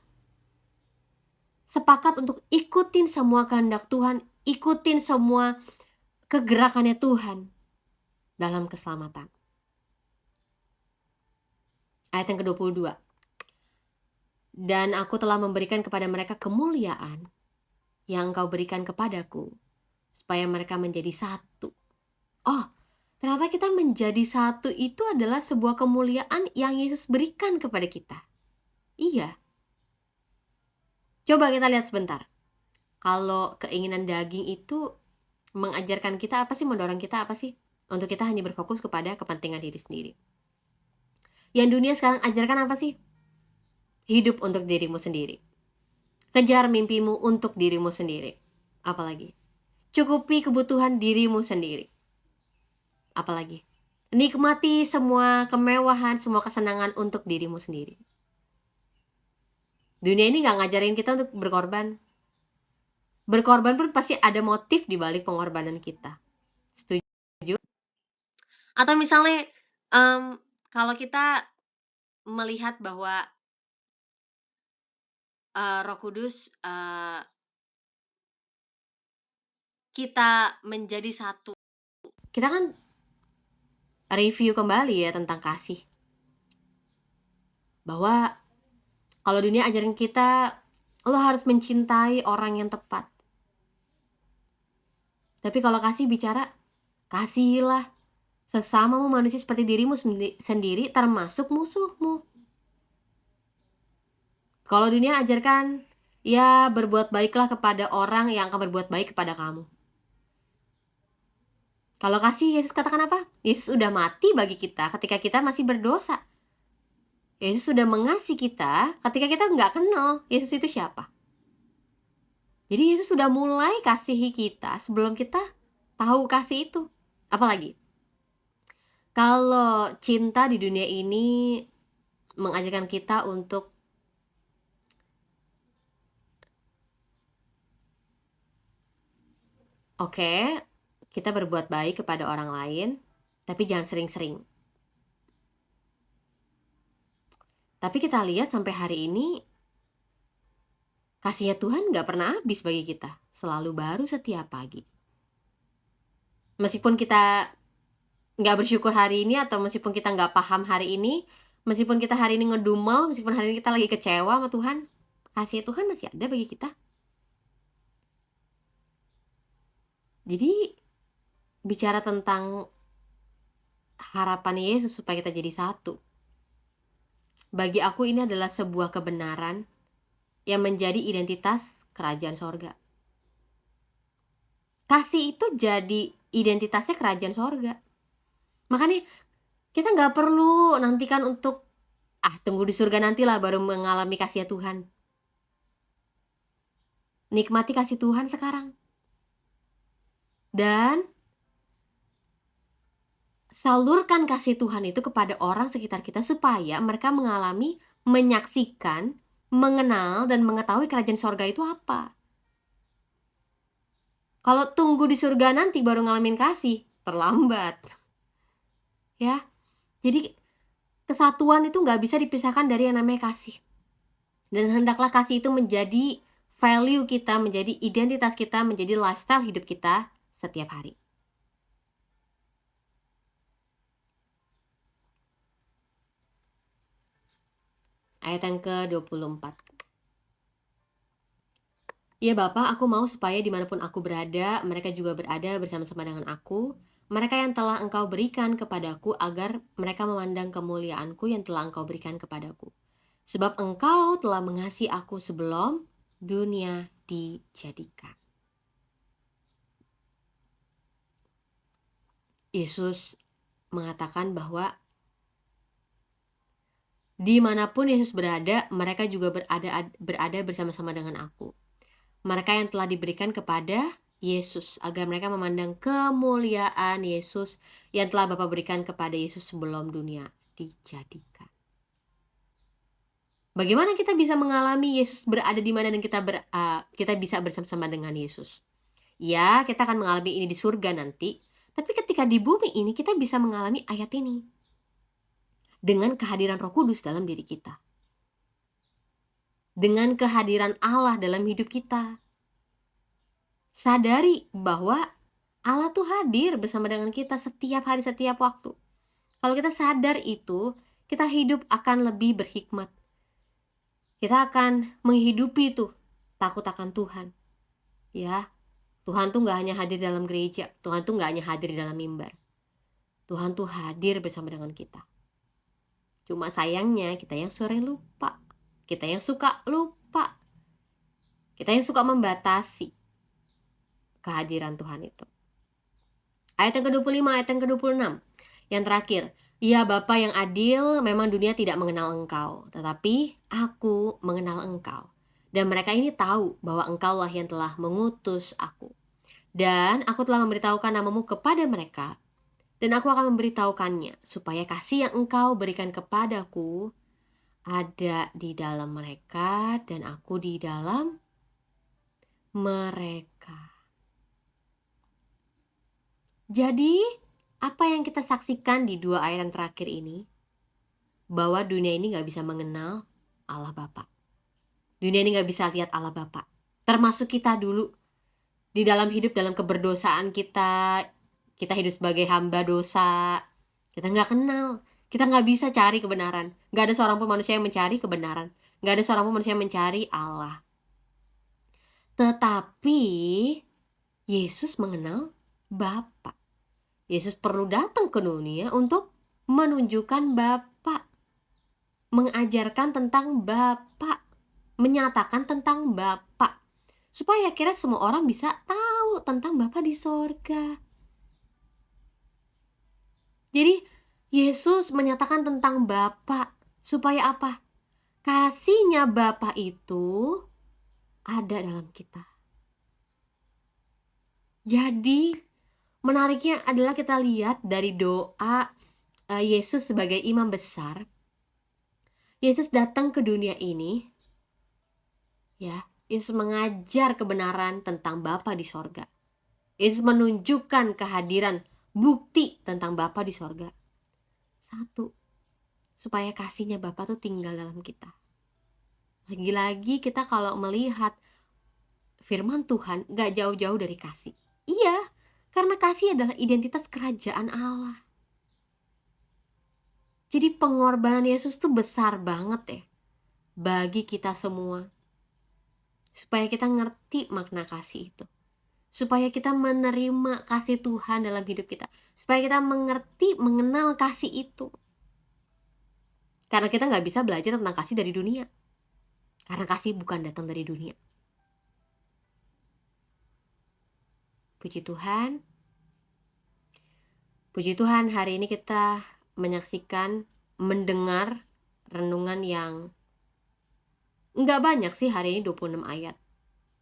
sepakat untuk ikutin semua kehendak Tuhan, ikutin semua kegerakannya Tuhan dalam keselamatan. Ayat yang ke-22. Dan aku telah memberikan kepada mereka kemuliaan yang Engkau berikan kepadaku, supaya mereka menjadi satu. Oh, ternyata kita menjadi satu itu adalah sebuah kemuliaan yang Yesus berikan kepada kita. Iya. Coba kita lihat sebentar. Kalau keinginan daging itu mengajarkan kita apa sih, mendorong kita apa sih? Untuk kita hanya berfokus kepada kepentingan diri sendiri. Yang dunia sekarang ajarkan apa sih? Hidup untuk dirimu sendiri. Kejar mimpimu untuk dirimu sendiri. Apalagi? Cukupi kebutuhan dirimu sendiri. Apalagi? Nikmati semua kemewahan, semua kesenangan untuk dirimu sendiri. Dunia ini gak ngajarin kita untuk berkorban. Berkorban pun pasti ada motif di balik pengorbanan kita. Setuju? Atau misalnya kalau kita melihat bahwa Roh Kudus kita menjadi satu. Kita kan review kembali ya tentang kasih. Bahwa kalau dunia ajarin kita, lo harus mencintai orang yang tepat. Tapi kalau kasih bicara, kasihilah sesamamu manusia seperti dirimu sendiri, termasuk musuhmu. Kalau dunia ajarkan, ya berbuat baiklah kepada orang yang akan berbuat baik kepada kamu. Kalau kasih, Yesus katakan apa? Yesus sudah mati bagi kita ketika kita masih berdosa. Yesus sudah mengasihi kita ketika kita nggak kenal Yesus itu siapa. Jadi Yesus sudah mulai kasihi kita sebelum kita tahu kasih itu. Apalagi? Kalau cinta di dunia ini mengajarkan kita untuk kita berbuat baik kepada orang lain, tapi jangan sering-sering. Tapi kita lihat sampai hari ini, kasihnya Tuhan gak pernah habis bagi kita. Selalu baru setiap pagi. Meskipun kita gak bersyukur hari ini, atau meskipun kita gak paham hari ini, meskipun kita hari ini ngedumel, meskipun hari ini kita lagi kecewa sama Tuhan, kasih Tuhan masih ada bagi kita. Jadi bicara tentang harapan Yesus supaya kita jadi satu, bagi aku ini adalah sebuah kebenaran yang menjadi identitas kerajaan sorga. Kasih itu jadi identitasnya kerajaan sorga. Makanya kita gak perlu nantikan untuk tunggu di surga nantilah baru mengalami kasih Tuhan. Nikmati kasih Tuhan sekarang. Dan salurkan kasih Tuhan itu kepada orang sekitar kita supaya mereka mengalami, menyaksikan mengenal dan mengetahui kerajaan sorga itu apa. Kalau tunggu di surga nanti baru ngalamin kasih, terlambat. Ya, jadi kesatuan itu nggak bisa dipisahkan dari yang namanya kasih. Dan hendaklah kasih itu menjadi value kita, menjadi identitas kita, menjadi lifestyle hidup kita setiap hari. Ayat yang ke-24. Ya Bapa, aku mau supaya dimanapun aku berada, mereka juga berada bersama-sama dengan aku. Mereka yang telah Engkau berikan kepadaku, agar mereka memandang kemuliaanku yang telah Engkau berikan kepadaku. Sebab Engkau telah mengasihi aku sebelum dunia dijadikan. Yesus mengatakan bahwa dimanapun Yesus berada, mereka juga berada bersama-sama dengan aku. Mereka yang telah diberikan kepada Yesus, agar mereka memandang kemuliaan Yesus yang telah Bapa berikan kepada Yesus sebelum dunia dijadikan. Bagaimana kita bisa mengalami Yesus berada di mana dan kita bisa bersama-sama dengan Yesus? Ya, kita akan mengalami ini di surga nanti. Tapi ketika di bumi ini kita bisa mengalami ayat ini dengan kehadiran Roh Kudus dalam diri kita. Dengan kehadiran Allah dalam hidup kita. Sadari bahwa Allah tuh hadir bersama dengan kita setiap hari, setiap waktu. Kalau kita sadar itu, kita hidup akan lebih berhikmat. Kita akan menghidupi tuh takut akan Tuhan. Ya, Tuhan tuh gak hanya hadir dalam gereja, Tuhan tuh gak hanya hadir di dalam mimbar. Tuhan tuh hadir bersama dengan kita. Cuma sayangnya kita yang sering lupa. Kita yang suka lupa. Kita yang suka membatasi kehadiran Tuhan itu. Ayat yang ke-25, ayat yang ke-26. Yang terakhir, ya Bapa yang adil, memang dunia tidak mengenal Engkau, tetapi aku mengenal Engkau. Dan mereka ini tahu bahwa Engkaulah yang telah mengutus aku. Dan aku telah memberitahukan namamu kepada mereka. Dan aku akan memberitahukannya, supaya kasih yang Engkau berikan kepadaku ada di dalam mereka dan aku di dalam mereka. Jadi, apa yang kita saksikan di 2 ayat yang terakhir ini? Bahwa dunia ini gak bisa mengenal Allah Bapa. Dunia ini gak bisa lihat Allah Bapa. Termasuk kita dulu. Di dalam hidup, dalam keberdosaan kita hidup sebagai hamba dosa. Kita gak kenal. Kita gak bisa cari kebenaran. Gak ada seorang pun manusia yang mencari kebenaran. Gak ada seorang pun manusia yang mencari Allah. Tetapi Yesus mengenal Bapa. Yesus perlu datang ke dunia untuk menunjukkan Bapa, mengajarkan tentang Bapa, menyatakan tentang Bapa, supaya akhirnya semua orang bisa tahu tentang Bapa di sorga. Jadi Yesus menyatakan tentang Bapa supaya apa? Kasihnya Bapa itu ada dalam kita. Jadi menariknya adalah kita lihat dari doa Yesus sebagai imam besar. Yesus datang ke dunia ini, ya, Yesus mengajar kebenaran tentang Bapa di sorga. Yesus menunjukkan kehadiran bukti tentang Bapa di sorga. 1, supaya kasihnya Bapa tuh tinggal dalam kita. Lagi-lagi kita kalau melihat firman Tuhan gak jauh-jauh dari kasih. Iya, karena kasih adalah identitas kerajaan Allah. Jadi pengorbanan Yesus tuh besar banget ya bagi kita semua. Supaya kita ngerti makna kasih itu. Supaya kita menerima kasih Tuhan dalam hidup kita. Supaya kita mengerti, mengenal kasih itu. Karena kita gak bisa belajar tentang kasih dari dunia. Karena kasih bukan datang dari dunia. Puji Tuhan. Puji Tuhan, hari ini kita menyaksikan, mendengar renungan yang gak banyak sih hari ini, 26 ayat.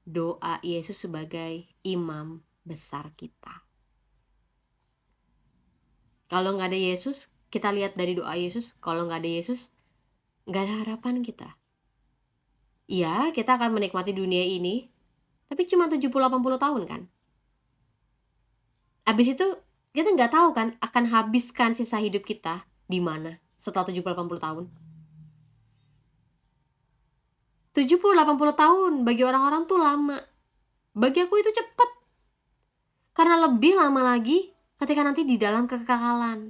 Doa Yesus sebagai imam besar kita. Kalau gak ada Yesus, kita lihat dari doa Yesus, kalau gak ada Yesus, gak ada harapan kita. Iya, kita akan menikmati dunia ini, tapi cuma 70-80 tahun kan. Habis itu kita nggak tahu kan akan habiskan sisa hidup kita di mana setelah 70-80 tahun. 70-80 tahun bagi orang-orang tuh lama. Bagi aku itu cepat. Karena lebih lama lagi ketika nanti di dalam kekekalan.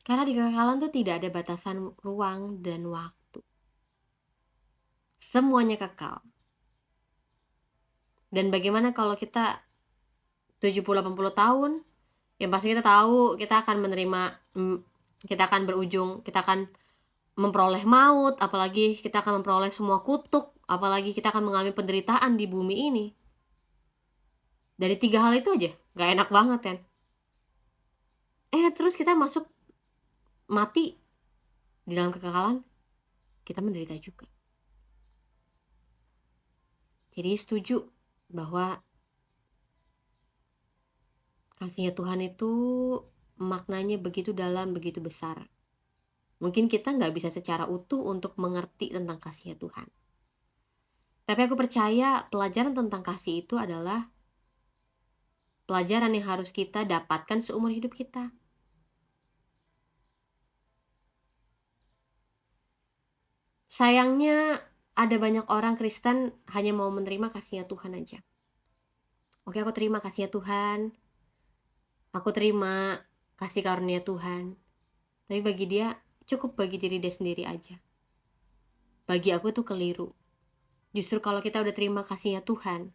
Karena di kekekalan tuh tidak ada batasan ruang dan waktu. Semuanya kekal. Dan bagaimana kalau kita 70-80 tahun, yang pasti kita tahu kita akan menerima, kita akan berujung, kita akan memperoleh maut, apalagi kita akan memperoleh semua kutuk, apalagi kita akan mengalami penderitaan di bumi ini. Dari 3 hal itu aja gak enak banget kan. Terus kita masuk mati di dalam kekekalan, kita menderita juga. Jadi setuju bahwa kasihnya Tuhan itu maknanya begitu dalam, begitu besar. Mungkin kita gak bisa secara utuh untuk mengerti tentang kasihnya Tuhan. Tapi aku percaya pelajaran tentang kasih itu adalah pelajaran yang harus kita dapatkan seumur hidup kita. Sayangnya ada banyak orang Kristen hanya mau menerima kasihnya Tuhan aja. Oke, aku terima kasihnya Tuhan. Aku terima kasih karunia Tuhan. Tapi bagi dia, cukup bagi diri dia sendiri aja. Bagi aku itu keliru. Justru kalau kita udah terima kasihnya Tuhan,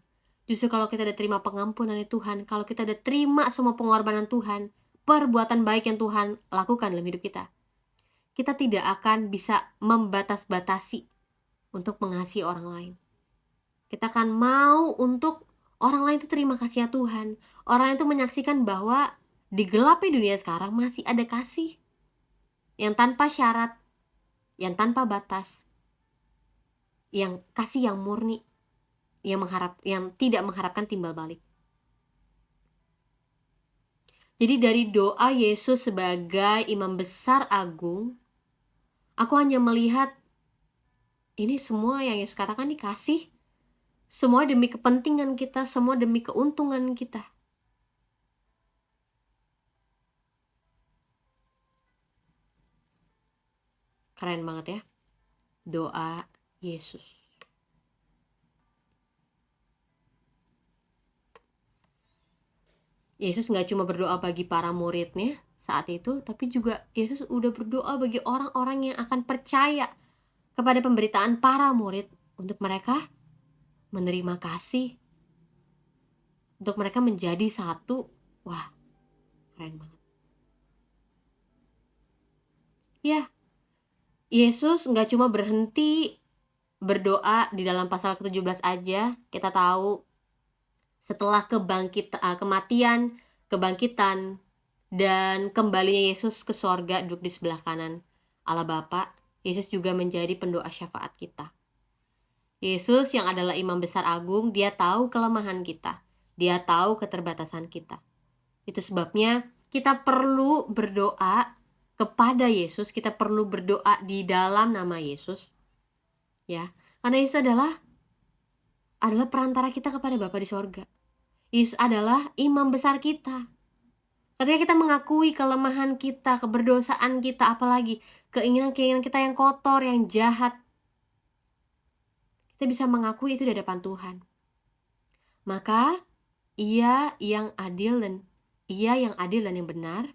justru kalau kita udah terima pengampunan Tuhan, kalau kita udah terima semua pengorbanan Tuhan, perbuatan baik yang Tuhan lakukan dalam hidup kita tidak akan bisa membatas-batasi untuk mengasihi orang lain. Kita akan mau untuk orang lain itu terima kasihnya Tuhan. Orang lain itu menyaksikan bahwa di gelapnya dunia sekarang masih ada kasih yang tanpa syarat, yang tanpa batas, yang kasih yang murni, yang tidak mengharapkan timbal balik. Jadi dari doa Yesus sebagai imam besar agung, aku hanya melihat ini semua yang Yesus katakan ini kasih, semua demi kepentingan kita, semua demi keuntungan kita. Keren banget ya, doa Yesus. Yesus gak cuma berdoa bagi para muridnya saat itu, tapi juga Yesus udah berdoa bagi orang-orang yang akan percaya kepada pemberitaan para murid, untuk mereka menerima kasih, untuk mereka menjadi satu. Wah, keren banget. Ya, Yesus gak cuma berhenti berdoa di dalam pasal ke-17 aja. Kita tahu setelah kematian, kebangkitan, dan kembalinya Yesus ke sorga duduk di sebelah kanan Allah Bapa, Yesus juga menjadi pendoa syafaat kita. Yesus yang adalah imam besar agung, dia tahu kelemahan kita, dia tahu keterbatasan kita. Itu sebabnya kita perlu berdoa kepada Yesus, kita perlu berdoa di dalam nama Yesus, ya, karena Yesus adalah perantara kita kepada Bapa di sorga. Yesus adalah imam besar kita. Ketika kita mengakui kelemahan kita, keberdosaan kita, apalagi keinginan-keinginan kita yang kotor, yang jahat, kita bisa mengakui itu di hadapan Tuhan. Maka Ia yang adil dan yang benar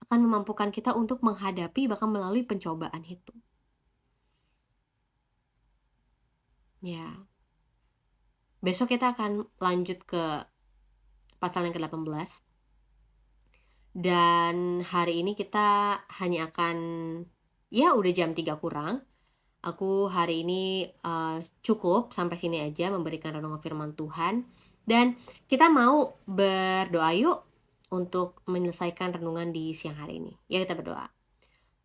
akan memampukan kita untuk menghadapi bahkan melalui pencobaan itu. Ya. Besok kita akan lanjut ke pasal yang ke-18. Dan hari ini kita hanya akan, udah jam 3 kurang. Aku hari ini cukup sampai sini aja memberikan renungan firman Tuhan. Dan kita mau berdoa yuk untuk menyelesaikan renungan di siang hari ini. Ya, kita berdoa.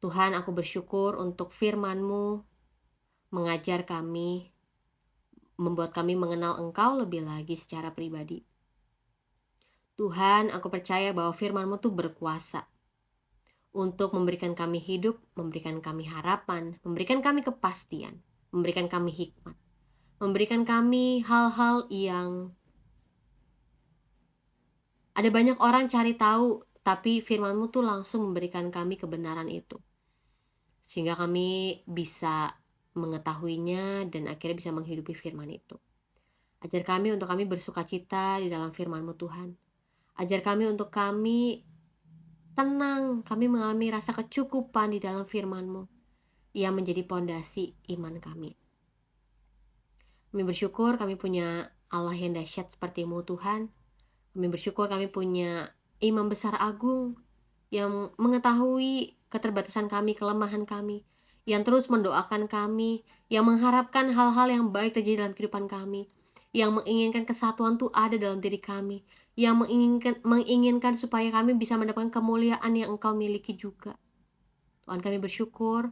Tuhan, aku bersyukur untuk firman-Mu mengajar kami, membuat kami mengenal Engkau lebih lagi secara pribadi. Tuhan, aku percaya bahwa firman-Mu tuh berkuasa untuk memberikan kami hidup, memberikan kami harapan, memberikan kami kepastian, memberikan kami hikmat, memberikan kami hal-hal yang ada banyak orang cari tahu, tapi firman-Mu tuh langsung memberikan kami kebenaran itu. Sehingga kami bisa mengetahuinya dan akhirnya bisa menghidupi firman itu. Ajar kami untuk kami bersukacita di dalam firman-Mu Tuhan. Ajar kami untuk kami tenang, kami mengalami rasa kecukupan di dalam firman-Mu yang menjadi pondasi iman kami. Kami bersyukur kami punya Allah yang dahsyat seperti-Mu Tuhan. Kami bersyukur kami punya Imam Besar Agung yang mengetahui keterbatasan kami, kelemahan kami, yang terus mendoakan kami, yang mengharapkan hal-hal yang baik terjadi dalam kehidupan kami, yang menginginkan kesatuan tuh ada dalam diri kami, yang menginginkan supaya kami bisa mendapatkan kemuliaan yang Engkau miliki juga. Tuhan, kami bersyukur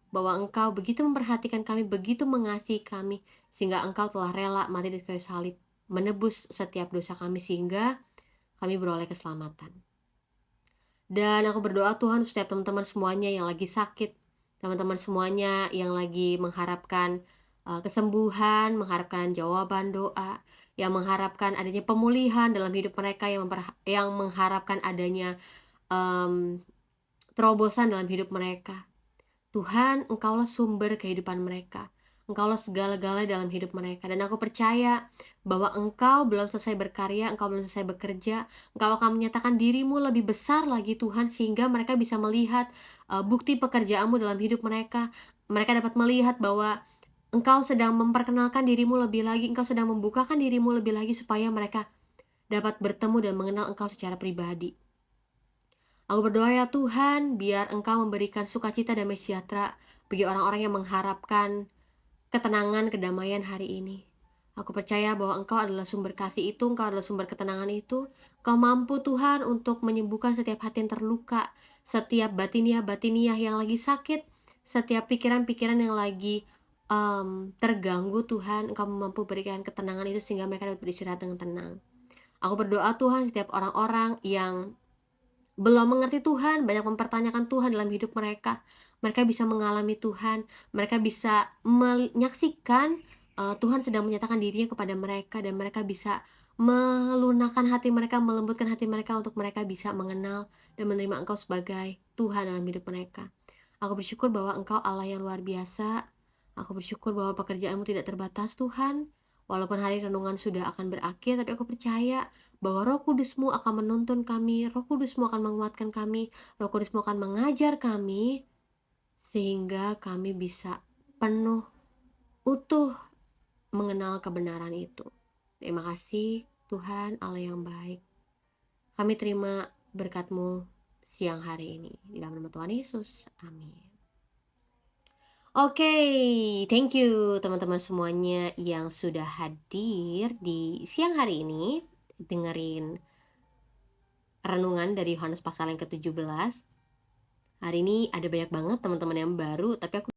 bahwa Engkau begitu memperhatikan kami, begitu mengasihi kami, sehingga Engkau telah rela mati di kayu salib, menebus setiap dosa kami sehingga kami beroleh keselamatan. Dan aku berdoa Tuhan setiap teman-teman semuanya yang lagi sakit, teman-teman semuanya yang lagi mengharapkan kesembuhan, mengharapkan jawaban doa, yang mengharapkan adanya pemulihan dalam hidup mereka, yang mengharapkan adanya terobosan dalam hidup mereka. Tuhan, Engkaulah sumber kehidupan mereka. Engkaulah segala-galanya dalam hidup mereka. Dan aku percaya bahwa Engkau belum selesai berkarya, Engkau belum selesai bekerja. Engkau akan menyatakan diri-Mu lebih besar lagi Tuhan, sehingga mereka bisa melihat bukti pekerjaan-Mu dalam hidup mereka. Mereka dapat melihat bahwa Engkau sedang memperkenalkan diri-Mu lebih lagi, Engkau sedang membukakan diri-Mu lebih lagi supaya mereka dapat bertemu dan mengenal Engkau secara pribadi. Aku berdoa ya Tuhan, biar Engkau memberikan sukacita dan sejahtera bagi orang-orang yang mengharapkan ketenangan, kedamaian hari ini. Aku percaya bahwa Engkau adalah sumber kasih itu, Engkau adalah sumber ketenangan itu. Engkau mampu Tuhan untuk menyembuhkan setiap hati yang terluka, setiap batiniah yang lagi sakit, setiap pikiran-pikiran yang lagi terganggu Tuhan. Engkau mampu berikan ketenangan itu sehingga mereka dapat beristirahat dengan tenang. Aku berdoa Tuhan, setiap orang-orang yang belum mengerti Tuhan, banyak mempertanyakan Tuhan dalam hidup mereka, mereka bisa mengalami Tuhan, mereka bisa menyaksikan Tuhan sedang menyatakan dirinya kepada mereka, dan mereka bisa melunakkan hati mereka, melembutkan hati mereka untuk mereka bisa mengenal dan menerima Engkau sebagai Tuhan dalam hidup mereka. Aku bersyukur bahwa Engkau Allah yang luar biasa. Aku bersyukur bahwa pekerjaan-Mu tidak terbatas Tuhan. Walaupun hari renungan sudah akan berakhir, tapi aku percaya bahwa Roh Kudus-Mu akan menuntun kami, Roh Kudus-Mu akan menguatkan kami, Roh Kudus-Mu akan mengajar kami, sehingga kami bisa penuh, utuh mengenal kebenaran itu. Terima kasih Tuhan Allah yang baik. Kami terima berkat-Mu siang hari ini. Di dalam nama Tuhan Yesus, amin. Oke, thank you teman-teman semuanya yang sudah hadir di siang hari ini dengerin renungan dari Yohanes pasal yang ke-17. Hari ini ada banyak banget teman-teman yang baru, tapi aku